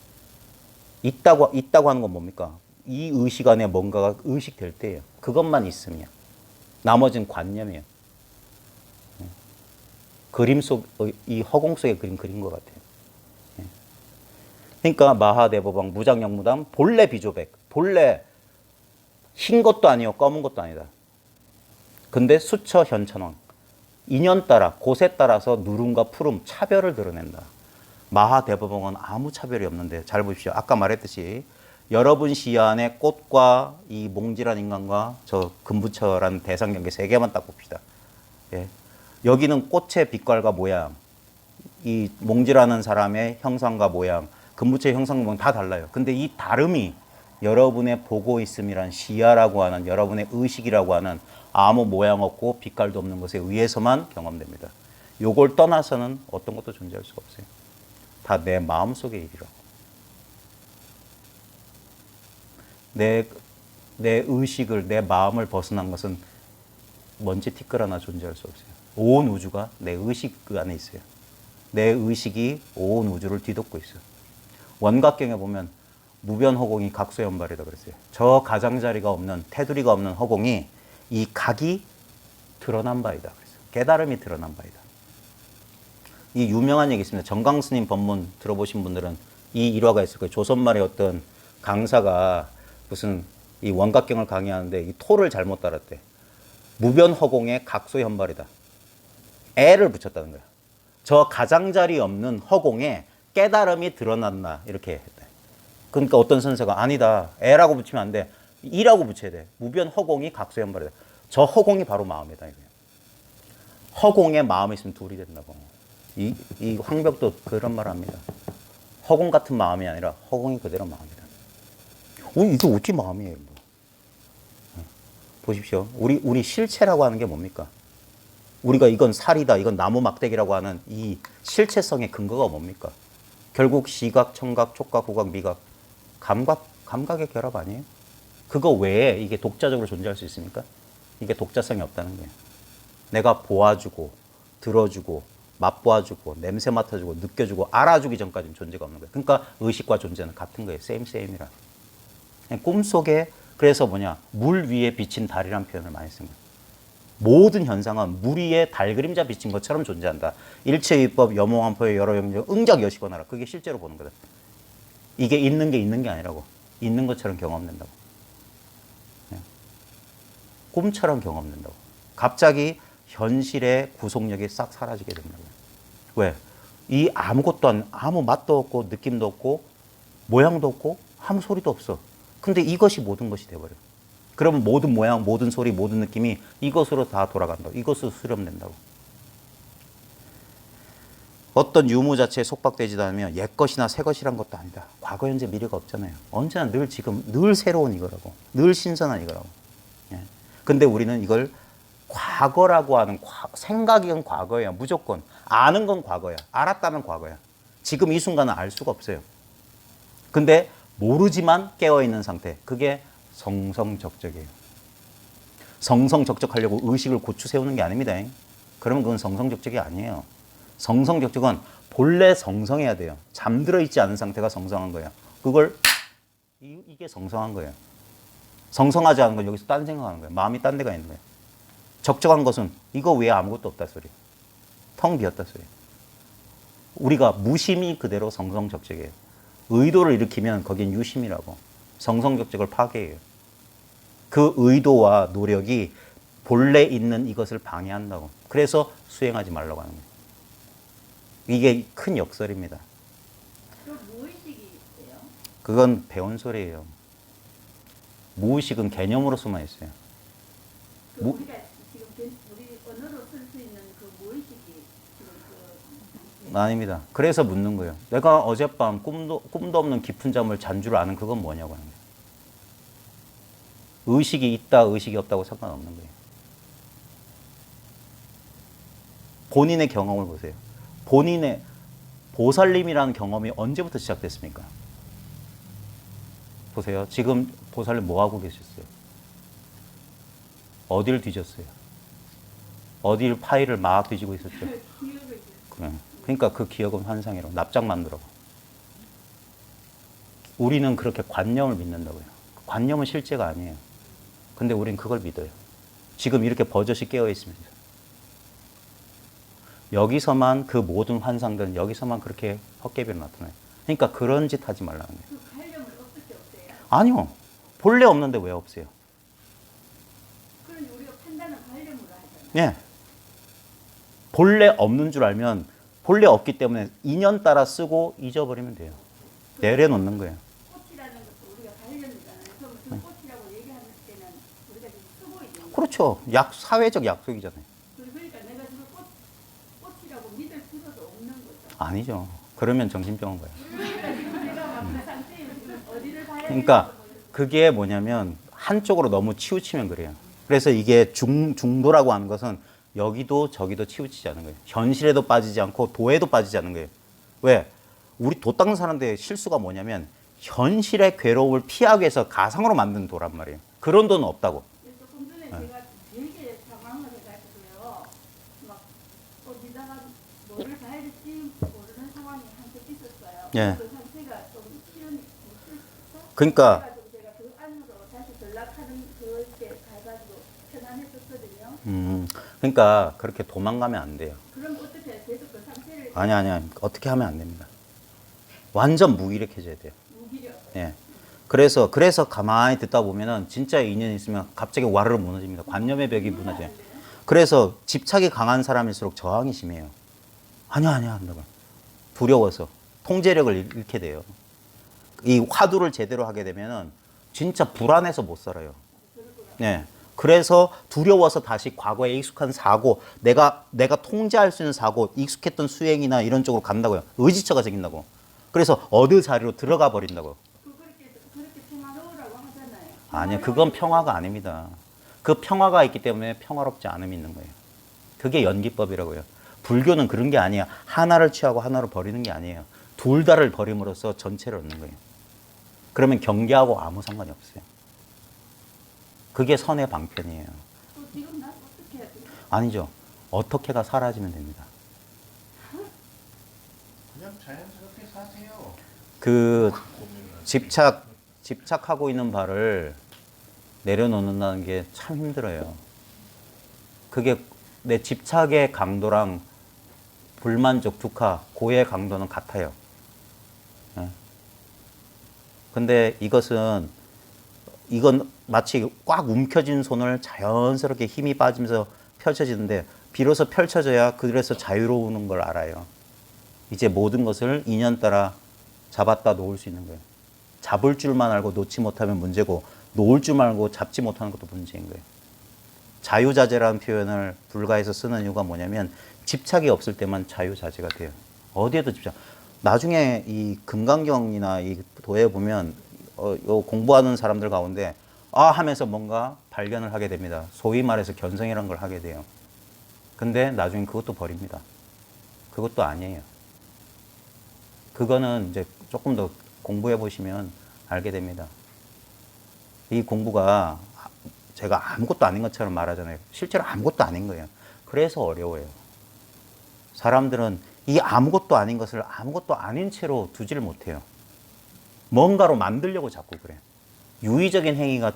있다고 하는 건 뭡니까? 이 의식 안에 뭔가가 의식될 때예요. 그것만 있으면. 나머지는 관념이에요. 그림 속, 이 허공 속의 그림 그린 것 같아요. 그러니까 마하대법왕 무장영무담 본래 비조백. 본래 흰 것도 아니요 검은 것도 아니다. 근데 수처 현천왕. 인연 따라 곳에 따라서 누름과 푸름 차별을 드러낸다. 마하대법왕은 아무 차별이 없는데 잘 보십시오. 아까 말했듯이 여러분 시야 안에 꽃과 이 몽질한 인간과 저 금부처라는 대상경계 세 개만 딱 봅시다. 예. 여기는 꽃의 빛깔과 모양, 이 몽질하는 사람의 형상과 모양, 금부처의 형상과 모양 다 달라요. 근데 이 다름이 여러분의 보고 있음이란 시야라고 하는 여러분의 의식이라고 하는 아무 모양 없고 빛깔도 없는 것에 의해서만 경험됩니다. 요걸 떠나서는 어떤 것도 존재할 수가 없어요. 다 내 마음속의 일이라고. 내 의식을, 내 마음을 벗어난 것은 먼지 티끌 하나 존재할 수 없어요. 온 우주가 내 의식 그 안에 있어요. 내 의식이 온 우주를 뒤덮고 있어요. 원각경에 보면 무변허공이 각소연발이다 그랬어요. 저 가장자리가 없는, 테두리가 없는 허공이 이 각이 드러난 바이다 그랬어요. 깨달음이 드러난 바이다. 이 유명한 얘기 있습니다. 정강스님 법문 들어보신 분들은 이 일화가 있을 거예요. 조선말의 어떤 강사가 무슨 이 원각경을 강의하는데 이 토를 잘못 달았대. 무변허공의 각소현발이다. 애를 붙였다는 거야. 저 가장자리 없는 허공에 깨달음이 드러났나 이렇게 했대. 그러니까 어떤 선생가 아니다. 애라고 붙이면 안 돼. 이라고 붙여야 돼. 무변허공이 각소현발이다. 저 허공이 바로 마음이다. 이거예요. 허공에 마음이 있으면 둘이 된다고. 이 황벽도 그런 말 합니다. 허공 같은 마음이 아니라 허공이 그대로 마음이다. 이게 어떻게 마음이에요? 뭐. 보십시오. 우리 실체라고 하는 게 뭡니까? 우리가 이건 살이다, 이건 나무 막대기라고 하는 이 실체성의 근거가 뭡니까? 결국 시각, 청각, 촉각, 후각, 미각, 감각의 결합 아니에요? 그거 외에 이게 독자적으로 존재할 수 있습니까? 이게 독자성이 없다는 거예요. 내가 보아주고, 들어주고, 맛보아주고, 냄새 맡아주고, 느껴주고, 알아주기 전까지는 존재가 없는 거예요. 그러니까 의식과 존재는 같은 거예요. 세임이라. 꿈속에 그래서 물 위에 비친 달이라는 표현을 많이 쓴 거예요. 모든 현상은 물 위에 달 그림자 비친 것처럼 존재한다. 일체위법, 여몽한포의 여러 영역, 응작여시거나라. 그게 실제로 보는 거다. 이게 있는 게 아니라고. 있는 것처럼 경험된다고. 꿈처럼 경험된다고. 갑자기 현실의 구속력이 싹 사라지게 된다고요. 왜? 이 아무 맛도 없고 느낌도 없고 모양도 없고 아무 소리도 없어. 근데 이것이 모든 것이 돼버려. 그러면 모든 모양, 모든 소리, 모든 느낌이 이것으로 다 돌아간다고. 이것으로 수렴된다고. 어떤 유무 자체에 속박되지도 않으면 옛 것이나 새 것이란 것도 아니다. 과거, 현재, 미래가 없잖아요. 언제나 늘 지금, 늘 새로운 이거라고. 늘 신선한 이거라고. 예. 근데 우리는 이걸 과거라고 하는 생각은 과거야. 무조건. 아는 건 과거야. 알았다면 과거야. 지금 이 순간은 알 수가 없어요. 근데 모르지만 깨어있는 상태. 그게 성성적적이에요. 성성적적하려고 의식을 고추 세우는 게 아닙니다. 그러면 그건 성성적적이 아니에요. 성성적적은 본래 성성해야 돼요. 잠들어 있지 않은 상태가 성성한 거예요. 그걸 이게 성성한 거예요. 성성하지 않은 건 여기서 딴 생각하는 거예요. 마음이 딴 데가 있는 거예요. 적적한 것은 이거 외에 아무것도 없다 소리. 텅 비었다 소리. 우리가 무심이 그대로 성성적적이에요. 의도를 일으키면 거긴 유심이라고. 성성적적을 파괴해요. 그 의도와 노력이 본래 있는 이것을 방해한다고. 그래서 수행하지 말라고 하는 거예요. 이게 큰 역설입니다. 그럼 무의식이 있어요? 그건 배운 소리예요. 무의식은 개념으로서만 있어요. 우리가 지금 우리 언어로 쓸 수 있는 그 무의식이 지금 아닙니다. 그래서 묻는 거예요. 내가 어젯밤 꿈도 없는 깊은 잠을 잔 줄 아는 그건 뭐냐고 하는 거예요. 의식이 있다, 의식이 없다고 상관없는 거예요. 본인의 경험을 보세요. 본인의 보살님이라는 경험이 언제부터 시작됐습니까? 보세요. 지금 보살님 뭐 하고 계셨어요? 어딜 뒤졌어요? 어딜 파일을 막 뒤지고 있었죠? 그러니까 그 기억은 환상이라고. 납작 만들어. 우리는 그렇게 관념을 믿는다고요. 관념은 실제가 아니에요. 근데 우린 그걸 믿어요. 지금 이렇게 버젓이 깨어 있으면서. 여기서만 그 모든 환상들은 여기서만 그렇게 헛개비로 나타나요. 그러니까 그런 짓 하지 말라는 거예요. 그 관념을 어떻게 없애요? 아니요. 본래 없는데 왜 없어요? 그럼 우리가 판단은 관념으로 하잖아요. 예. 본래 없는 줄 알면 본래 없기 때문에 인연 따라 쓰고 잊어버리면 돼요. 내려놓는 거예요. 꽃이라는 것도 우리가 관념이잖아요. 그럼 그 꽃이라고 얘기할 때는 우리가 지금 쓰고 있는 거예요. 그렇죠. 사회적 약속이잖아요. 그러니까 내가 지금 꽃이라고 믿을 필요도 없는 거죠. 아니죠. 그러면 정신병원 가요. 그러니까 지금 내가 막 그 상태에 지금 어디를 봐야 그러니까 그게 뭐냐면 한쪽으로 너무 치우치면 그래요. 그래서 이게 중도라고 하는 것은 여기도 저기도 치우치지 않은 거예요. 현실에도 빠지지 않고 도에도 빠지지 않는 거예요. 왜? 우리 도 닦는 사람들의 실수가 뭐냐면 현실의 괴로움을 피하기 위해서 가상으로 만든 도란 말이에요. 그런 도는 없다고. 조금 전에 제가 되게 당황을 해가지고요. 막 어디다가 뭐를 봐야 될지 모르는 상황이 한번 있었어요. 예. 그 상태가 좀 실현이 못했어. 그러니까 그래가지고 제가 그 안으로 다시 전락하는 그게 가가지고 편안했었거든요. 그러니까 그렇게 도망가면 안 돼요. 그럼 어떻게 해요? 계속 그 상태를 아니야. 어떻게 하면 안 됩니다. 완전 무기력해져야 돼요. 무기력. 예. 그래서 가만히 듣다 보면은 진짜 인연이 있으면 갑자기 와르르 무너집니다. 관념의 벽이 무너져요. 그래서 집착이 강한 사람일수록 저항이 심해요. 아니야 한다고. 두려워서 통제력을 잃게 돼요. 이 화두를 제대로 하게 되면은 진짜 불안해서 못 살아요. 네. 그래서 두려워서 다시 과거에 익숙한 사고, 내가 통제할 수 있는 사고, 익숙했던 수행이나 이런 쪽으로 간다고요. 의지처가 생긴다고. 그래서 어느 자리로 들어가 버린다고. 그렇게 평화로우라고 하잖아요. 아니요, 그건 평화가 아닙니다. 그 평화가 있기 때문에 평화롭지 않음이 있는 거예요. 그게 연기법이라고요. 불교는 그런 게 아니야. 하나를 취하고 하나를 버리는 게 아니에요. 둘 다를 버림으로써 전체를 얻는 거예요. 그러면 경계하고 아무 상관이 없어요. 그게 선의 방편이에요. 지금 난 어떻게 해야 돼? 아니죠. 어떻게가 사라지면 됩니다. 그냥 자연스럽게 사세요. 그 집착하고 있는 바를 내려놓는다는 게 참 힘들어요. 그게 내 집착의 강도랑 불만족, 두카, 고의 강도는 같아요. 예. 근데 이건 마치 꽉 움켜진 손을 자연스럽게 힘이 빠지면서 펼쳐지는데 비로소 펼쳐져야 그래서 자유로우는 걸 알아요. 이제 모든 것을 인연 따라 잡았다 놓을 수 있는 거예요. 잡을 줄만 알고 놓지 못하면 문제고 놓을 줄만 알고 잡지 못하는 것도 문제인 거예요. 자유자재라는 표현을 불가에서 쓰는 이유가 뭐냐면 집착이 없을 때만 자유자재가 돼요. 어디에도 집착. 나중에 이 금강경이나 이 도에 보면 요 공부하는 사람들 가운데 하면서 뭔가 발견을 하게 됩니다. 소위 말해서 견성이라는 걸 하게 돼요. 근데 나중에 그것도 버립니다. 그것도 아니에요. 그거는 이제 조금 더 공부해 보시면 알게 됩니다. 이 공부가 제가 아무것도 아닌 것처럼 말하잖아요. 실제로 아무것도 아닌 거예요. 그래서 어려워요. 사람들은 이 아무것도 아닌 것을 아무것도 아닌 채로 두지를 못해요. 뭔가로 만들려고 자꾸 그래. 유의적인 행위가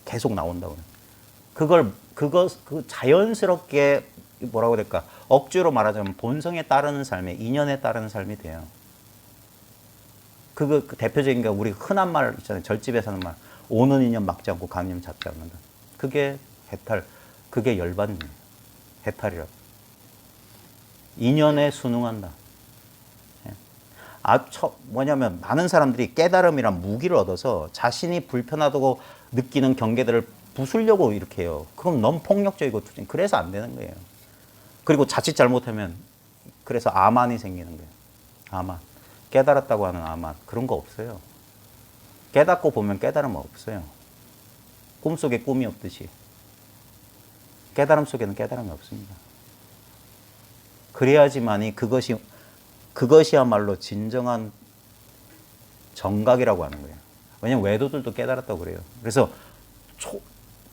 계속 나온다고 그래요. 그 자연스럽게 뭐라고 해야 될까? 억지로 말하자면 본성에 따르는 삶에, 인연에 따르는 삶이 돼요. 그 대표적인 게 우리 흔한 말 있잖아요. 절집에 사는 말. 오는 인연 막지 않고 가는 인연 잡지 않는다. 그게 해탈, 그게 열반이에요. 해탈이라고. 인연에 순응한다. 뭐냐면 많은 사람들이 깨달음이란 무기를 얻어서 자신이 불편하다고 느끼는 경계들을 부수려고 이렇게 해요. 그럼 너무 폭력적이고 그래서 안 되는 거예요. 그리고 자칫 잘못하면 그래서 아만이 생기는 거예요. 아만. 깨달았다고 하는 아만. 그런 거 없어요. 깨닫고 보면 깨달음 없어요. 꿈속에 꿈이 없듯이. 깨달음 속에는 깨달음이 없습니다. 그래야지만이 그것이야말로 진정한 정각이라고 하는 거예요. 왜냐면 외도들도 깨달았다고 그래요. 그래서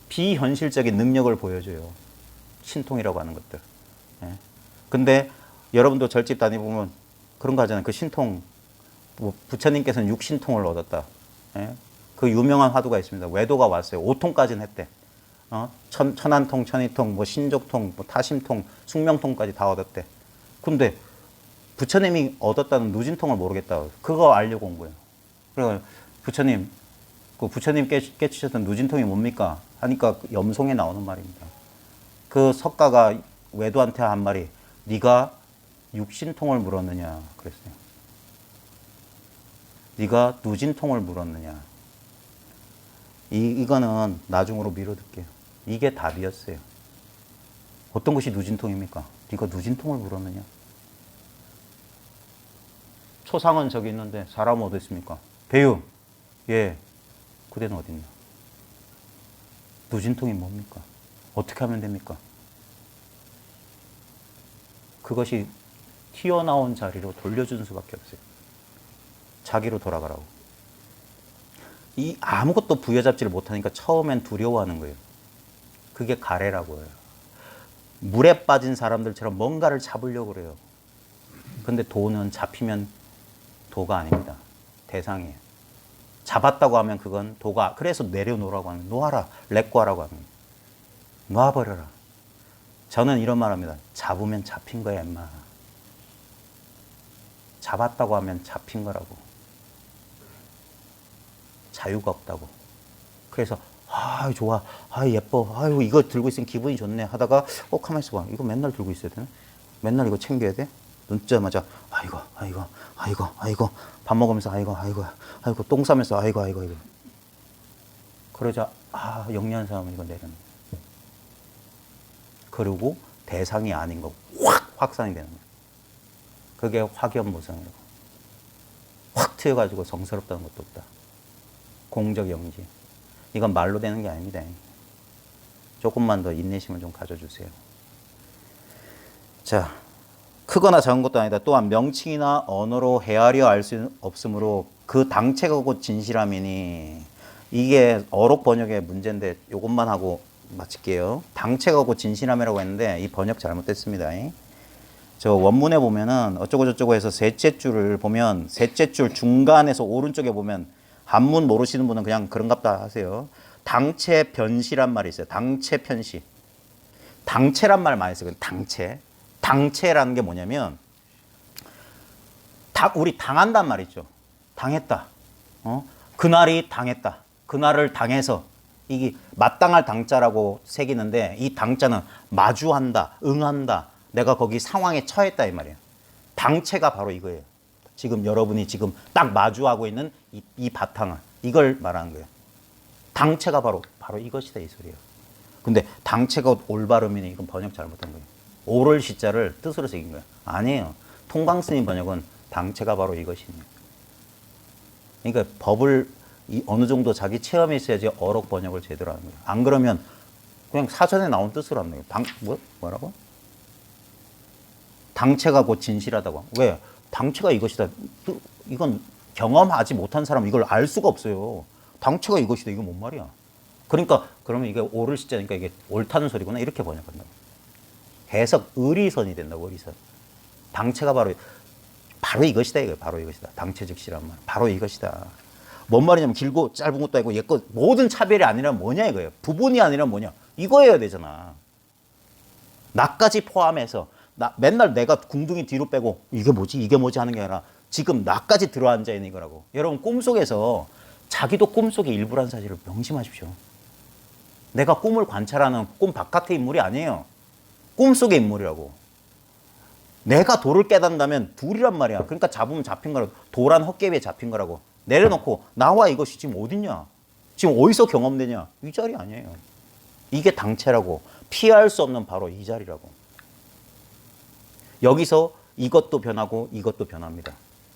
비현실적인 능력을 보여줘요. 신통이라고 하는 것들. 예. 근데 여러분도 절집 다니보면 그런 거 하잖아요. 그 신통, 부처님께서는 육신통을 얻었다. 예. 그 유명한 화두가 있습니다. 외도가 왔어요. 5통까지는 했대. 천안통, 천이통, 신족통, 타심통, 숙명통까지 다 얻었대. 근데 부처님이 얻었다는 누진통을 모르겠다. 그거 알려고 온 거예요. 그래서 부처님, 부처님 깨치셨던 누진통이 뭡니까? 하니까 염송에 나오는 말입니다. 그 석가가 외도한테 한 말이 네가 육신통을 물었느냐 그랬어요. 네가 누진통을 물었느냐. 이거는 나중으로 미뤄둘게요. 이게 답이었어요. 어떤 것이 누진통입니까? 네가 누진통을 물었느냐. 초상은 저기 있는데 사람은 어디 있습니까? 배유. 예. 그대는 어딨나? 누진통이 뭡니까? 어떻게 하면 됩니까? 그것이 튀어나온 자리로 돌려주는 수밖에 없어요. 자기로 돌아가라고. 이 아무것도 부여잡지를 못하니까 처음엔 두려워하는 거예요. 그게 가래라고 해요. 물에 빠진 사람들처럼 뭔가를 잡으려고 그래요. 근데 도는 잡히면 도가 아닙니다. 대상이에요. 잡았다고 하면 그건 도가, 그래서 내려놓으라고 하는, 놓아라, 렛고하라고 하는, 놔버려라. 저는 이런 말 합니다. 잡으면 잡힌 거야, 임마. 잡았다고 하면 잡힌 거라고. 자유가 없다고. 그래서 아 좋아, 아 예뻐, 아유 이거 들고 있으면 기분이 좋네 하다가 가만 있어봐. 이거 맨날 들고 있어야 되나? 맨날 이거 챙겨야 돼? 눈 뜨자마자 아이고 밥 먹으면서 아이고 똥 싸면서 아이고 그러자 영리한 사람은 이거 내려놓는. 그리고 대상이 아닌 거 확산이 되는 거예요. 그게 확연무성이라고. 확 튀어가지고 성스럽다는 것도 없다. 공적 영지. 이건 말로 되는 게 아닙니다. 조금만 더 인내심을 좀 가져주세요. 자, 크거나 작은 것도 아니다. 또한 명칭이나 언어로 헤아려 알 수 없으므로 그 당체가 곧 진실함이니. 이게 어록 번역의 문제인데 이것만 하고 마칠게요. 당체가 곧 진실함이라고 했는데 이 번역 잘못됐습니다. 저 원문에 보면은 어쩌고저쩌고 해서 셋째 줄을 보면 셋째 줄 중간에서 오른쪽에 보면 한문 모르시는 분은 그냥 그런갑다 하세요. 당체 변시란 말이 있어요. 당체 편시. 당체란 말 많이 써요. 당체. 당체라는 게 뭐냐면 우리 당한단 말이죠. 당했다. 그날이 당했다. 그날을 당해서 이게 마땅할 당자라고 새기는데 이 당자는 마주한다, 응한다. 내가 거기 상황에 처했다 이 말이에요. 당체가 바로 이거예요. 지금 여러분이 지금 딱 마주하고 있는 이 바탕을 이걸 말하는 거예요. 당체가 바로 이것이다 이 소리예요. 근데 당체가 올바름이니 이건 번역 잘못한 거예요. 오를 시자를 뜻으로 새긴 거예요. 아니에요. 통광스님 번역은 당체가 바로 이것이니. 그러니까 법을 어느 정도 자기 체험이 있어야지 어록 번역을 제대로 하는 거예요. 안 그러면 그냥 사전에 나온 뜻으로 하는 거예요. 뭐라고? 당체가 곧 진실하다고. 왜? 당체가 이것이다. 이건 경험하지 못한 사람은 이걸 알 수가 없어요. 당체가 이것이다. 이게 뭔 말이야? 그러니까 그러면 이게 오를 시자니까 이게 옳다는 소리구나. 이렇게 번역한다. 해석 의리선이 된다고. 의리선. 당체가 바로 이것이다. 이거 바로 이것이다. 당체 즉시란 말. 바로 이것이다. 뭔 말이냐면 길고 짧은 것도 아니고 얘거 모든 차별이 아니라 뭐냐 이거예요. 부분이 아니라 뭐냐. 이거여야 되잖아. 나까지 포함해서 맨날 내가 궁둥이 뒤로 빼고 이게 뭐지 하는 게 아니라 지금 나까지 들어앉아 있는 거라고. 여러분 꿈속에서 자기도 꿈속의 일부라는 사실을 명심하십시오. 내가 꿈을 관찰하는 꿈 바깥의 인물이 아니에요. 꿈속의 인물이라고. 내가 도를 깨닫는다면 둘이란 말이야. 그러니까 잡으면 잡힌 거라고. 도란 헛개비에 잡힌 거라고. 내려놓고 나와 이것이 지금 어딨냐? 지금 어디서 경험되냐? 이 자리 아니에요. 이게 당체라고. 피할 수 없는 바로 이 자리라고. 여기서 이것도 변하고 이것도 변합니다.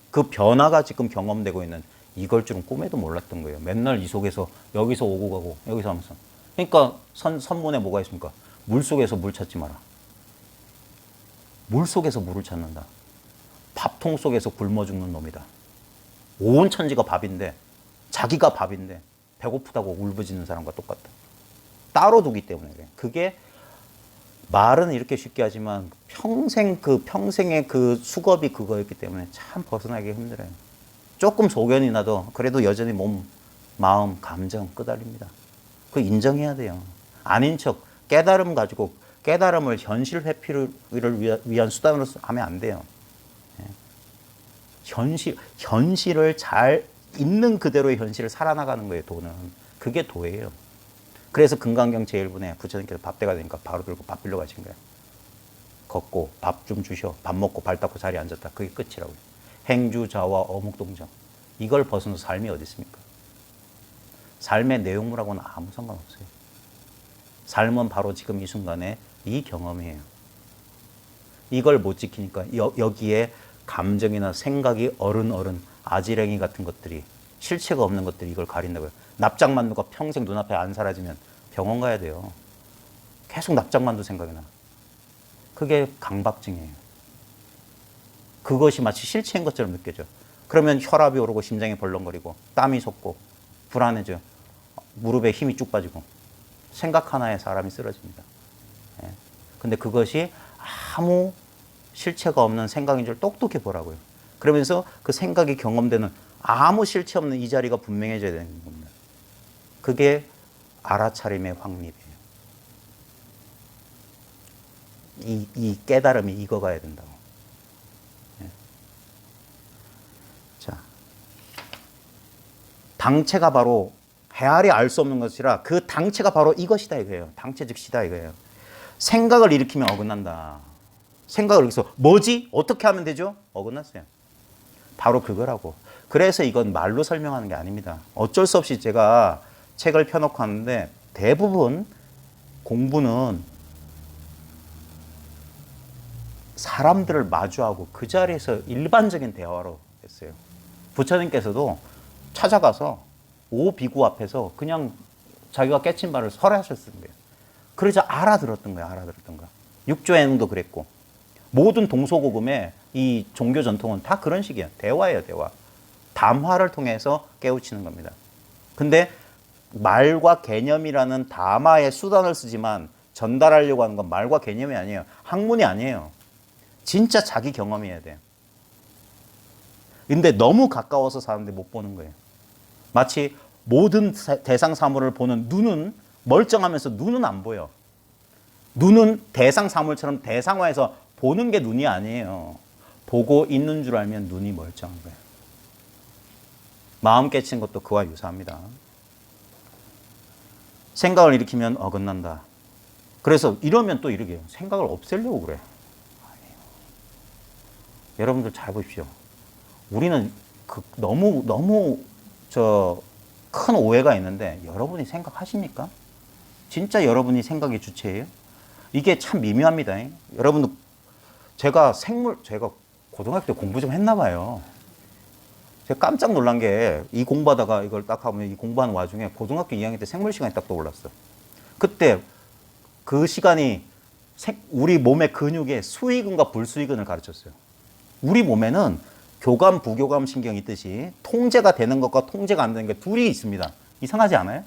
그 변화가 지금 경험되고 있는 이걸 줄은 꿈에도 몰랐던 거예요. 맨날 이 속에서 여기서 오고 가고 여기서 하면서. 그러니까 선문에 뭐가 있습니까? 물속에서 물 찾지 마라. 물속에서 물을 찾는다. 밥통 속에서 굶어 죽는 놈이다. 온 천지가 밥인데 자기가 밥인데 배고프다고 울부짖는 사람과 똑같다. 따로 두기 때문에 그래. 그게 말은 이렇게 쉽게 하지만 평생의 그 수겁이 그거였기 때문에 참 벗어나기 힘들어요. 조금 소견이 나도 그래도 여전히 몸, 마음, 감정 끄달립니다. 그거 인정해야 돼요. 아닌 척 깨달음 가지고 깨달음을 현실 회피를 위한 수단으로 하면 안 돼요. 현실을 잘 있는 그대로의 현실을 살아나가는 거예요. 도는. 그게 도예요. 그래서 금강경 제1분에 부처님께서 밥때가 되니까 바로 들고 밥 빌려 가신 거예요. 걷고 밥 좀 주셔. 밥 먹고 발 닦고 자리에 앉았다. 그게 끝이라고요. 행주, 자와, 어묵동정. 이걸 벗어서 삶이 어디 있습니까? 삶의 내용물하고는 아무 상관없어요. 삶은 바로 지금 이 순간에 이 경험이에요. 이걸 못 지키니까 여기에 감정이나 생각이 어른 아지랭이 같은 것들이 실체가 없는 것들이 이걸 가린다고요. 납작만두가 평생 눈앞에 안 사라지면 병원 가야 돼요. 계속 납작만두 생각이 나. 그게 강박증이에요. 그것이 마치 실체인 것처럼 느껴져. 그러면 혈압이 오르고 심장이 벌렁거리고 땀이 솟고 불안해져. 무릎에 힘이 쭉 빠지고 생각 하나에 사람이 쓰러집니다. 예. 근데 그것이 아무 실체가 없는 생각인 줄 똑똑히 보라고요. 그러면서 그 생각이 경험되는 아무 실체 없는 이 자리가 분명해져야 되는 겁니다. 그게 알아차림의 확립이에요. 이 깨달음이 익어가야 된다고. 예. 자, 당체가 바로 헤아리 알 수 없는 것이라 그 당체가 바로 이것이다 이거예요. 당체 즉시다 이거예요. 생각을 일으키면 어긋난다. 생각을 여기서 뭐지? 어떻게 하면 되죠? 어긋났어요. 바로 그거라고. 그래서 이건 말로 설명하는 게 아닙니다. 어쩔 수 없이 제가 책을 펴놓고 하는데 대부분 공부는 사람들을 마주하고 그 자리에서 일반적인 대화로 했어요. 부처님께서도 찾아가서 오비구 앞에서 그냥 자기가 깨친 말을 설하셨던 거예요. 그러자 알아들었던 거예요. 알아들었던 거. 육조행도 그랬고 모든 동서고금의 이 종교 전통은 다 그런 식이에요. 대화예요. 대화. 담화를 통해서 깨우치는 겁니다. 근데 말과 개념이라는 담화의 수단을 쓰지만 전달하려고 하는 건 말과 개념이 아니에요. 학문이 아니에요. 진짜 자기 경험이어야 돼요. 근데 너무 가까워서 사람들이 못 보는 거예요. 마치 모든 대상 사물을 보는 눈은 멀쩡하면서 눈은 안 보여. 눈은 대상 사물처럼 대상화해서 보는 게 눈이 아니에요. 보고 있는 줄 알면 눈이 멀쩡한 거예요. 마음 깨치는 것도 그와 유사합니다. 생각을 일으키면 어긋난다. 그래서 이러면 또 이러게요. 생각을 없애려고 그래. 아니에요. 여러분들 잘 보십시오. 우리는 너무 큰 오해가 있는데 여러분이 생각하십니까? 진짜 여러분이 생각의 주체예요? 이게 참 미묘합니다. 여러분도 제가 고등학교 때 공부 좀 했나 봐요. 제가 깜짝 놀란 게 이 공부하다가 이걸 딱 하면 이 공부하는 와중에 고등학교 2학년 때 생물 시간이 딱 떠올랐어. 그때 그 시간이 우리 몸의 근육의 수의근과 불수의근을 가르쳤어요. 우리 몸에는 교감, 부교감 신경이 있듯이 통제가 되는 것과 통제가 안 되는 게 둘이 있습니다. 이상하지 않아요?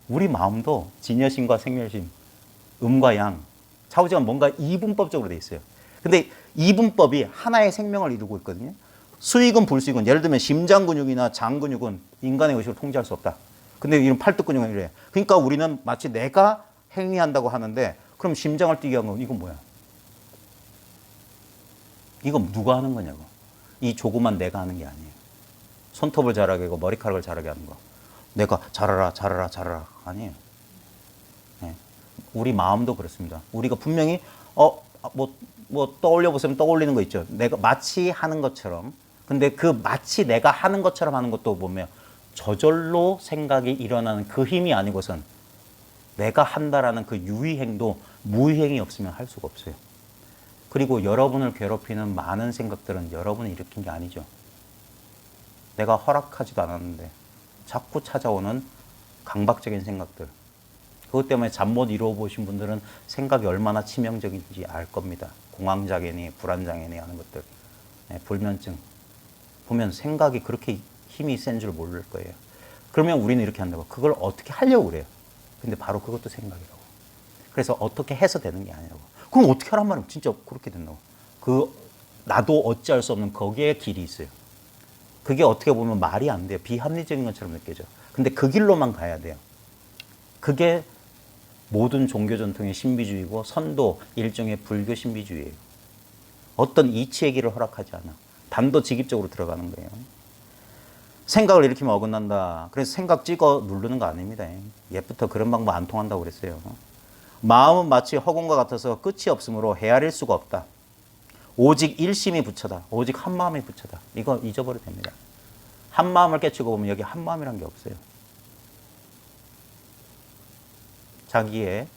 우리 마음도 진여심과 생멸심, 음과 양, 좌우지간 뭔가 이분법적으로 돼 있어요. 근데 이분법이 하나의 생명을 이루고 있거든요. 수익은 불수익은 예를 들면 심장 근육이나 장 근육은 인간의 의식을 통제할 수 없다. 근데 이런 팔뚝 근육은 이래. 그러니까 우리는 마치 내가 행위한다고 하는데 그럼 심장을 뛰게 한 건 이건 뭐야? 이거 누가 하는 거냐고. 이 조그만 내가 하는 게 아니에요. 손톱을 자라게 하고 머리카락을 자라게 하는 거. 내가 자라라 아니에요. 네. 우리 마음도 그렇습니다. 우리가 분명히 떠올려 보시면 떠올리는 거 있죠. 내가 마치 하는 것처럼. 근데 그 마치 내가 하는 것처럼 하는 것도 보면 저절로 생각이 일어나는 그 힘이 아니고선 내가 한다라는 그 유의행도 무의행이 없으면 할 수가 없어요. 그리고 여러분을 괴롭히는 많은 생각들은 여러분이 일으킨 게 아니죠. 내가 허락하지도 않았는데 자꾸 찾아오는 강박적인 생각들. 그것 때문에 잠 못 이루어 보신 분들은 생각이 얼마나 치명적인지 알 겁니다. 공황장애니 불안장애니 하는 것들. 네, 불면증. 보면 생각이 그렇게 힘이 센 줄 모를 거예요. 그러면 우리는 이렇게 한다고. 그걸 어떻게 하려고 그래요. 근데 바로 그것도 생각이라고. 그래서 어떻게 해서 되는 게 아니라고. 그럼 어떻게 하란 말이면 진짜 그렇게 된다고. 나도 어찌할 수 없는 거기에 길이 있어요. 그게 어떻게 보면 말이 안 돼요. 비합리적인 것처럼 느껴져. 근데 그 길로만 가야 돼요. 그게 모든 종교 전통의 신비주의고 선도 일종의 불교 신비주의예요. 어떤 이치의 길을 허락하지 않아. 단도직입적으로 들어가는 거예요. 생각을 일으키면 어긋난다. 그래서 생각 찍어 누르는 거 아닙니다. 옛부터 그런 방법 안 통한다고 그랬어요. 마음은 마치 허공과 같아서 끝이 없으므로 헤아릴 수가 없다. 오직 일심이 부처다. 오직 한 마음이 부처다. 이거 잊어버려도 됩니다. 한 마음을 깨치고 보면 여기 한 마음이란 게 없어요. 자기의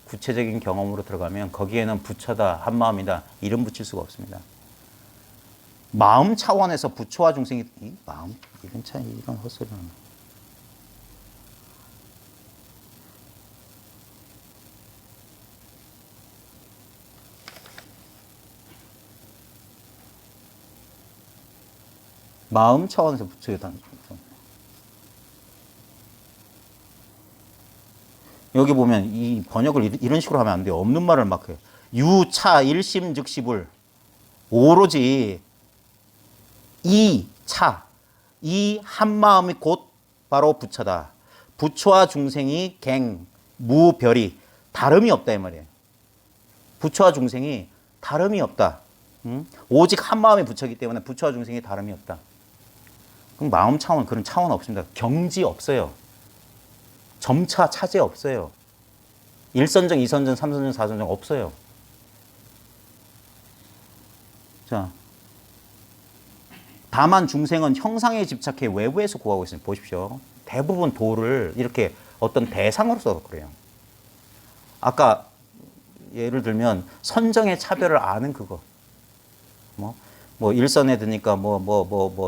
구체적인 경험으로 들어가면 거기에는 부처다, 한 마음이다 이름 붙일 수가 없습니다. 마음 차원에서 부처와 중생이 이 마음 이런 차 이런 헛소리는 마음 차원에서 부처에 단 여기 보면 이 번역을 이런 식으로 하면 안 돼요. 없는 말을 막 해요. 유차 일심즉시불 오로지 이 차, 이 한마음이 곧 바로 부처다. 부처와 중생이 갱, 무별이 다름이 없다 이 말이에요. 부처와 중생이 다름이 없다. 오직 한마음이 부처이기 때문에 부처와 중생이 다름이 없다. 그럼 마음 차원 그런 차원 없습니다. 경지 없어요. 점차 차제 없어요. 1선정, 2선정, 3선정, 4선정 없어요. 자, 다만 중생은 형상에 집착해 외부에서 구하고 있습니다. 보십시오. 대부분 도를 이렇게 어떤 대상으로서 그래요. 아까 예를 들면 선정의 차별을 아는 그거. 뭐 일선에 드니까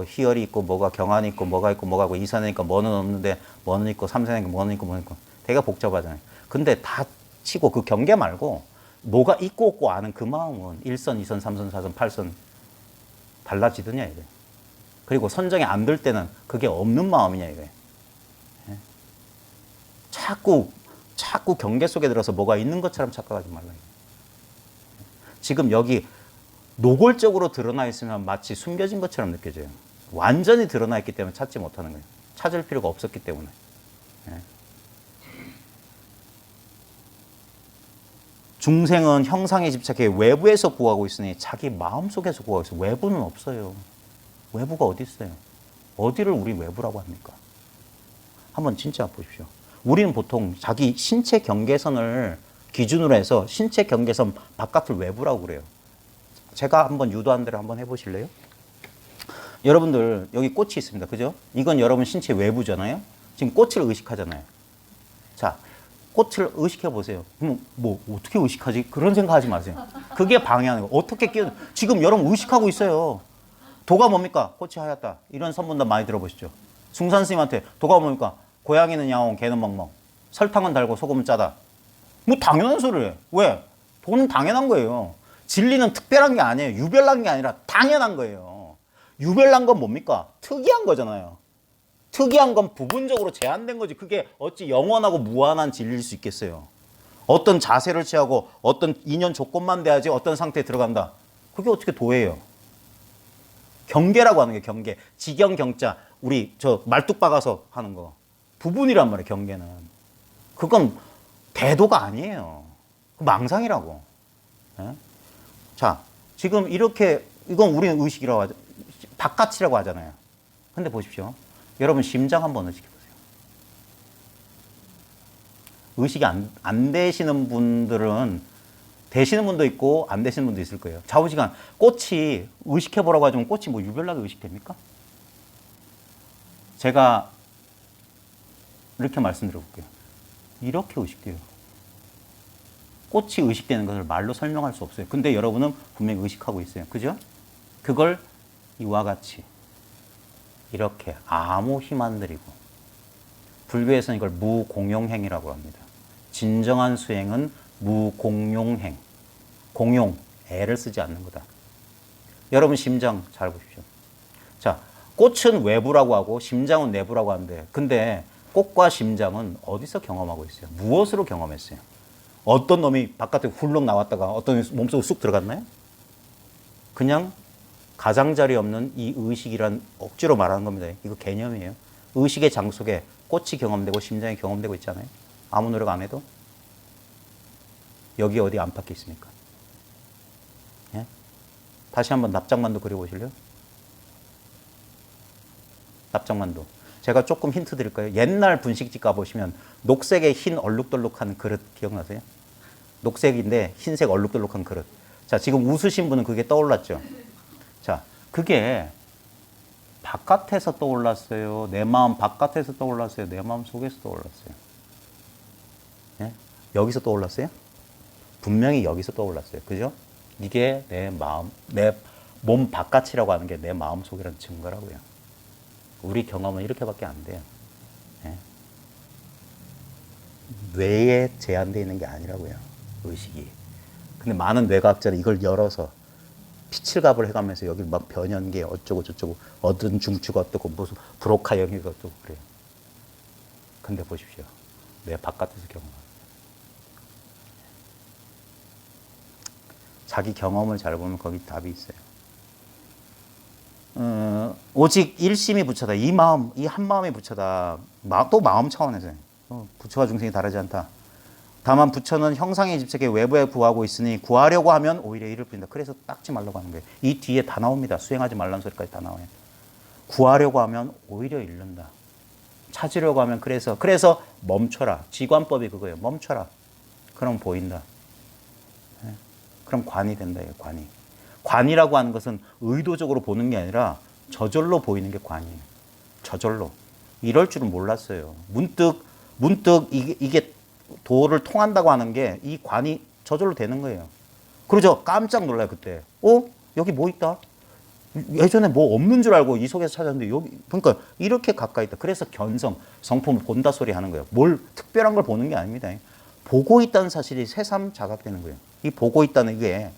희열이 있고 뭐가 경안이 있고 뭐가 있고 뭐가 있고 이선이니까 뭐는 없는데 뭐는 있고 삼선이니까 뭐는 있고 뭐는 있고 되게 복잡하잖아요. 근데 다 치고 그 경계 말고 뭐가 있고 없고 아는 그 마음은 1선, 2선, 3선, 4선, 8선 달라지더냐 이게. 그리고 선정이 안 될 때는 그게 없는 마음이냐 이게. 자꾸 경계 속에 들어서 뭐가 있는 것처럼 착각하지 말라. 지금 여기 노골적으로 드러나 있으면 마치 숨겨진 것처럼 느껴져요. 완전히 드러나 있기 때문에 찾지 못하는 거예요. 찾을 필요가 없었기 때문에. 중생은 형상에 집착해 외부에서 구하고 있으니 자기 마음속에서 구하고 있어요. 외부는 없어요. 외부가 어디 있어요? 어디를 우리 외부라고 합니까? 한번 진짜 보십시오. 우리는 보통 자기 신체 경계선을 기준으로 해서 신체 경계선 바깥을 외부라고 그래요. 제가 한번 유도한 대로 한번 해보실래요? 여러분들 여기 꽃이 있습니다. 그죠? 이건 여러분 신체 외부잖아요. 지금 꽃을 의식하잖아요. 자, 꽃을 의식해 보세요. 그럼 뭐 어떻게 의식하지? 그런 생각하지 마세요. 그게 방해하는 거. 어떻게 지금 여러분 의식하고 있어요. 도가 뭡니까? 꽃이 하얗다. 이런 선문답 많이 들어보시죠. 숭산 스님한테 도가 뭡니까? 고양이는 야옹, 개는 멍멍. 설탕은 달고 소금은 짜다. 뭐 당연한 소리를 해. 왜? 도는 당연한 거예요. 진리는 특별한 게 아니에요. 유별난 게 아니라 당연한 거예요. 유별난 건 뭡니까? 특이한 거잖아요. 특이한 건 부분적으로 제한된 거지. 그게 어찌 영원하고 무한한 진리일 수 있겠어요. 어떤 자세를 취하고 어떤 인연 조건만 돼야지 어떤 상태에 들어간다. 그게 어떻게 도예요? 경계라고 하는 게 경계. 지경 경자. 우리 저 말뚝 박아서 하는 거. 부분이란 말이에요. 경계는. 그건 대도가 아니에요. 망상이라고. 네? 자, 지금 이렇게 이건 우리는 의식이라고 하죠. 바깥이라고 하잖아요. 근데 보십시오. 여러분 심장 한번 의식해 보세요. 의식이 안 되시는 분들은 되시는 분도 있고 안 되시는 분도 있을 거예요. 좌우지간 꽃이 의식해 보라고 하지만 꽃이 뭐 유별나게 의식됩니까? 제가 이렇게 말씀드려 볼게요. 이렇게 의식돼요. 꽃이 의식되는 것을 말로 설명할 수 없어요. 근데 여러분은 분명히 의식하고 있어요. 그죠? 그걸 이와 같이 이렇게 아무 힘 안 들이고 불교에서는 이걸 무공용행이라고 합니다. 진정한 수행은 무공용행. 공용, 애를 쓰지 않는 거다. 여러분 심장 잘 보십시오. 자, 꽃은 외부라고 하고 심장은 내부라고 하는데 근데 꽃과 심장은 어디서 경험하고 있어요? 무엇으로 경험했어요? 어떤 놈이 바깥에 훌렁 나왔다가 어떤 몸속으로 쑥 들어갔나요? 그냥 가장자리 없는 이 의식이란 억지로 말하는 겁니다. 이거 개념이에요. 의식의 장 속에 꽃이 경험되고 심장이 경험되고 있잖아요. 아무 노력 안 해도. 여기 어디 안팎에 있습니까? 예? 다시 한번 납작만두 그려보실래요? 납작만두. 제가 조금 힌트 드릴까요? 옛날 분식집 가보시면 녹색의 흰 얼룩덜룩한 그릇 기억나세요? 녹색인데 흰색 얼룩덜룩한 그릇. 자, 지금 웃으신 분은 그게 떠올랐죠? 자, 그게 바깥에서 떠올랐어요? 내 마음 바깥에서 떠올랐어요? 내 마음 속에서 떠올랐어요? 예? 여기서 떠올랐어요? 분명히 여기서 떠올랐어요. 그죠? 이게 내 마음, 내 몸 바깥이라고 하는 게 내 마음속이라는 증거라고요. 우리 경험은 이렇게밖에 안 돼요. 예? 뇌에 제한되어 있는 게 아니라고요. 의식이. 근데 많은 뇌과학자는 이걸 열어서 피칠갑을 해가면서 여기 막 변연계 어쩌고 저쩌고 어떤 중추가 어떻고 무슨 브로카 영역이 어쩌고 그래요. 근데 보십시오. 뇌 바깥에서 경험합니다. 자기 경험을 잘 보면 거기 답이 있어요. 오직 일심이 부처다. 이 마음, 이 한 마음이 부처다. 또 마음 차원에서요. 부처와 중생이 다르지 않다. 다만 부처는 형상의 집세계 외부에 구하고 있으니 구하려고 하면 오히려 이를 뿐이다. 그래서 닦지 말라고 하는 거예요. 이 뒤에 다 나옵니다. 수행하지 말라는 소리까지 다 나와요. 구하려고 하면 오히려 잃는다. 찾으려고 하면 그래서 멈춰라. 지관법이 그거예요. 멈춰라. 그럼 보인다. 그럼 관이 된다. 관이. 관이라고 하는 것은 의도적으로 보는 게 아니라 저절로 보이는 게 관이에요. 저절로. 이럴 줄은 몰랐어요. 문득 이게 도를 통한다고 하는 게 이 관이 저절로 되는 거예요. 그러죠? 깜짝 놀라요, 그때. 여기 뭐 있다? 예전에 뭐 없는 줄 알고 이 속에서 찾았는데 여기, 그러니까 이렇게 가까이 있다. 그래서 견성, 성품을 본다 소리 하는 거예요. 뭘 특별한 걸 보는 게 아닙니다. 보고 있다는 사실이 새삼 자각되는 거예요. 이 보고 있다는 게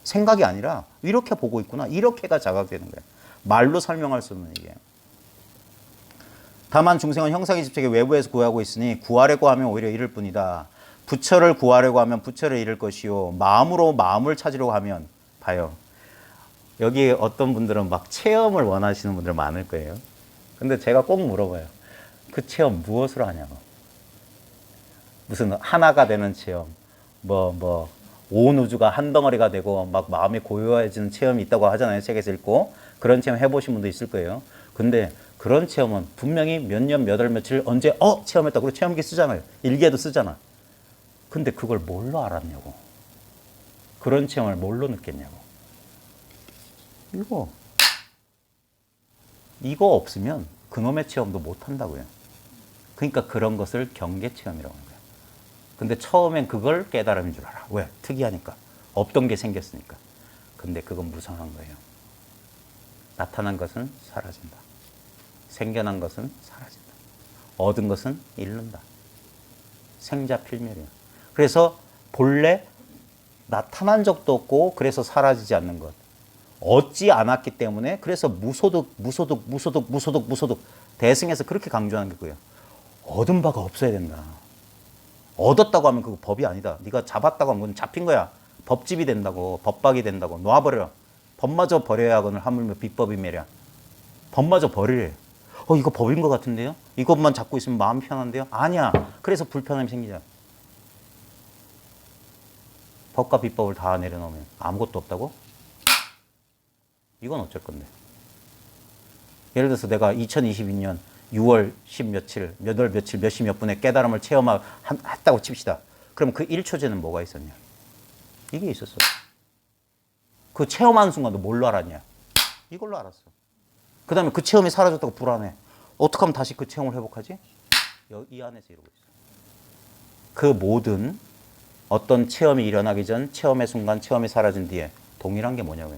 생각이 아니라 이렇게 보고 있구나. 이렇게가 자각되는 거예요. 말로 설명할 수 없는 이게. 다만 중생은 형상의 집세계 외부에서 구하고 있으니 구하려고 하면 오히려 잃을 뿐이다. 부처를 구하려고 하면 부처를 잃을 것이요. 마음으로 마음을 찾으려고 하면 봐요. 여기 어떤 분들은 막 체험을 원하시는 분들 많을 거예요. 근데 제가 꼭 물어봐요. 그 체험 무엇으로 하냐고. 무슨 하나가 되는 체험. 온 우주가 한 덩어리가 되고 막 마음이 고요해지는 체험이 있다고 하잖아요. 책에서 읽고. 그런 체험 해보신 분도 있을 거예요. 근데 그런 체험은 분명히 몇 년, 몇 월, 며칠 언제 체험했다. 그리고 체험기 쓰잖아요. 일기에도 쓰잖아. 근데 그걸 뭘로 알았냐고. 그런 체험을 뭘로 느꼈냐고. 이거 없으면 그놈의 체험도 못 한다고요. 그러니까 그런 것을 경계 체험이라고 하는 거예요. 근데 처음엔 그걸 깨달음인 줄 알아. 왜? 특이하니까. 없던 게 생겼으니까. 근데 그건 무상한 거예요. 나타난 것은 사라진다. 생겨난 것은 사라진다. 얻은 것은 잃는다. 생자필멸이야. 그래서 본래 나타난 적도 없고 그래서 사라지지 않는 것. 얻지 않았기 때문에 그래서 무소득 대승에서 그렇게 강조하는 게 그거예요. 얻은 바가 없어야 된다. 얻었다고 하면 그거 법이 아니다. 네가 잡았다고 하면 그건 잡힌 거야. 법집이 된다고. 법박이 된다고. 놔버려. 법마저 버려야 하거늘 하물며 비법이매랴. 법마저 버리래. 이거 법인 것 같은데요? 이것만 잡고 있으면 마음 편한데요? 아니야. 그래서 불편함이 생기잖아. 법과 비법을 다 내려놓으면 아무것도 없다고? 이건 어쩔 건데. 예를 들어서 내가 2022년 6월 10 며칠, 몇 월 며칠, 몇 시 몇 분에 깨달음을 체험했다고 칩시다. 그럼 그 1초 전에는 뭐가 있었냐? 이게 있었어. 그 체험하는 순간 너 뭘로 알았냐? 이걸로 알았어. 그 다음에 그 체험이 사라졌다고 불안해. 어떻게 하면 다시 그 체험을 회복하지? 이 안에서 이러고 있어. 그 모든 어떤 체험이 일어나기 전, 체험의 순간, 체험이 사라진 뒤에 동일한 게 뭐냐고요.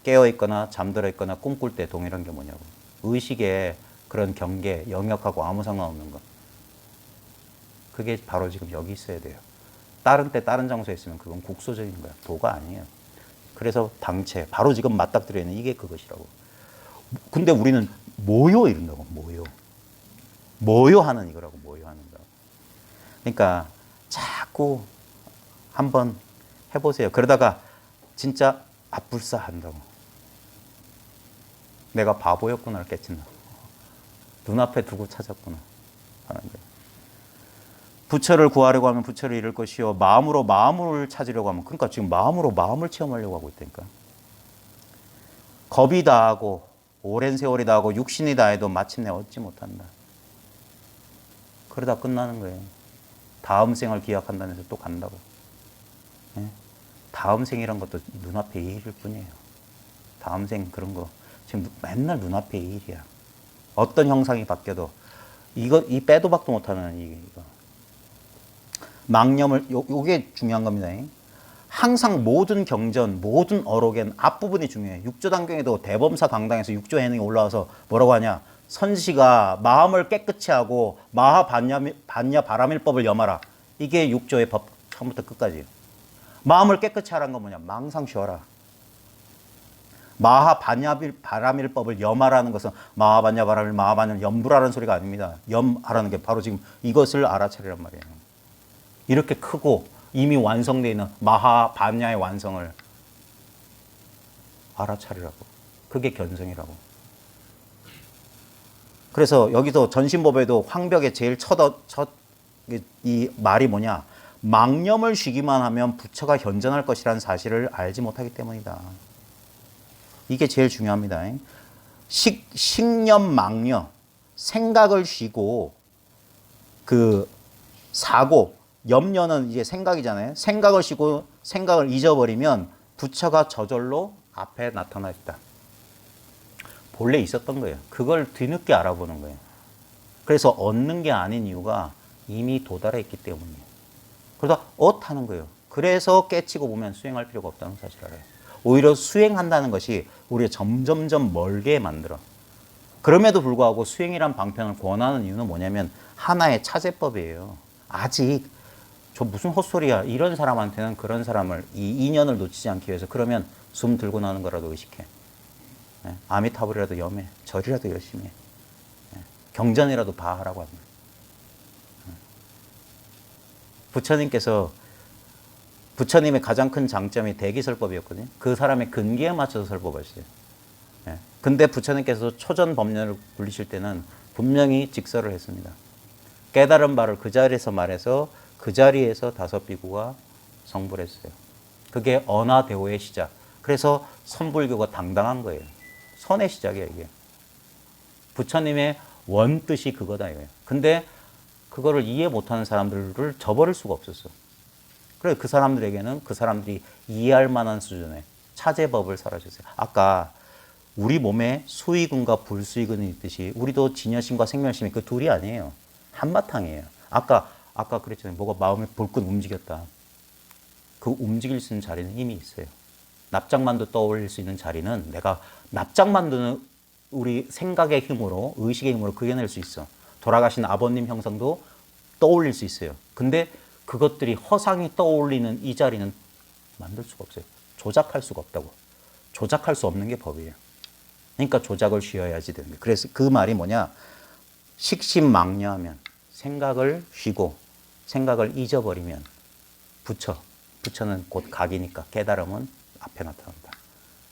깨어있거나 잠들어 있거나 꿈꿀 때 동일한 게 뭐냐고. 의식의 그런 경계, 영역하고 아무 상관없는 것. 그게 바로 지금 여기 있어야 돼요. 다른 때 다른 장소에 있으면 그건 국소적인 거야. 도가 아니에요. 그래서 당체, 바로 지금 맞닥뜨려 있는 이게 그것이라고. 근데 우리는 모요 이런다고. 모요하는 이거라고. 모요하는 거. 그러니까 자꾸 한번 해보세요. 그러다가 진짜 압불사 한다고. 내가 바보였구나를 깨친다. 눈앞에 두고 찾았구나 하는 거예요. 부처를 구하려고 하면 부처를 잃을 것이요. 마음으로 마음을 찾으려고 하면, 그러니까 지금 마음으로 마음을 체험하려고 하고 있다니까. 겁이 다하고 오랜 세월이 다하고 육신이 다해도 마침내 얻지 못한다. 그러다 끝나는 거예요. 다음 생을 기약한다면서 또 간다고. 네? 다음 생이란 것도 눈앞에 이 일일 뿐이에요. 다음 생 그런 거 지금 맨날 눈앞에 이 일이야. 어떤 형상이 바뀌어도 이 빼도 박도 못하는 이거. 망념을 요게 중요한 겁니다. 항상 모든 경전, 모든 어록엔 앞부분이 중요해. 육조단경에도 대범사 강당에서 육조 해능이 올라와서 뭐라고 하냐? 선시가 마음을 깨끗이 하고 마하 반야 바라밀법을 염하라. 이게 육조의 법 처음부터 끝까지예요. 마음을 깨끗이 하라는 건 뭐냐? 망상 쉬어라. 마하 바라밀법을 염하라는 것은 마하 반야 바라밀 마하 반야 염부라는 소리가 아닙니다. 염하라는 게 바로 지금 이것을 알아차리란 말이에요. 이렇게 크고 이미 완성되어 있는 마하 반야의 완성을 알아차리라고. 그게 견성이라고. 그래서 여기서 전신법에도 황벽의 제일 이 말이 뭐냐? 망념을 쉬기만 하면 부처가 현전할 것이라는 사실을 알지 못하기 때문이다. 이게 제일 중요합니다. 식념 망념, 생각을 쉬고 그 사고, 염려는 이제 생각이잖아요. 생각을 쉬고 생각을 잊어버리면 부처가 저절로 앞에 나타나 있다. 본래 있었던 거예요. 그걸 뒤늦게 알아보는 거예요. 그래서 얻는 게 아닌 이유가 이미 도달해 있기 때문이에요. 그러다 하는 거예요. 그래서 깨치고 보면 수행할 필요가 없다는 사실을 알아요. 오히려 수행한다는 것이 우리를 점점점 멀게 만들어. 그럼에도 불구하고 수행이란 방편을 권하는 이유는 뭐냐면 하나의 차제법이에요. 아직 저 무슨 헛소리야. 이런 사람한테는 그런 사람을 이 인연을 놓치지 않기 위해서 그러면 숨 들고 나는 거라도 의식해. 아미타불이라도 염해. 절이라도 열심히 해. 경전이라도 봐하라고 합니다. 부처님의 가장 큰 장점이 대기설법이었거든요. 그 사람의 근기에 맞춰서 설법하시죠. 근데 부처님께서 초전 법륜을 굴리실 때는 분명히 직설을 했습니다. 깨달은 바를 그 자리에서 말해서 그 자리에서 다섯 비구가 성불 했어요. 그게 언화대오의 시작. 그래서 선불교가 당당한 거예요. 선의 시작이에요, 이게. 부처님의 원뜻이 그거다, 이거예요. 근데 그거를 이해 못하는 사람들을 저버릴 수가 없었어. 그래서 그 사람들에게는 그 사람들이 이해할 만한 수준의 차제법을 설하셨어요. 아까 우리 몸에 수의근과 불수의근이 있듯이 우리도 진여심과 생멸심이 그 둘이 아니에요. 한바탕이에요. 아까 그랬잖아요. 뭐가 마음을 불끈 움직였다. 그 움직일 수 있는 자리는 이미 있어요. 납작만두 떠올릴 수 있는 자리는 내가 납작만두는 우리 생각의 힘으로, 의식의 힘으로 그려낼 수 있어. 돌아가신 아버님 형상도 떠올릴 수 있어요. 근데 그것들이 허상이 떠올리는 이 자리는 만들 수가 없어요. 조작할 수가 없다고. 조작할 수 없는 게 법이에요. 그러니까 조작을 쉬어야지 되는 거예요. 그래서 그 말이 뭐냐? 식심망려하면 생각을 쉬고 생각을 잊어버리면 부처는 곧 각이니까 깨달음은 앞에 나타난다.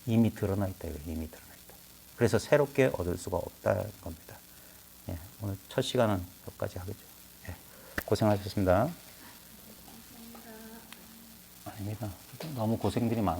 이미 드러나 있다. 이미 드러나 있다. 그래서 새롭게 얻을 수가 없다는 겁니다. 오늘 첫 시간은 여기까지 하겠죠. 고생하셨습니다. 아닙니다. 너무 고생들이 많으요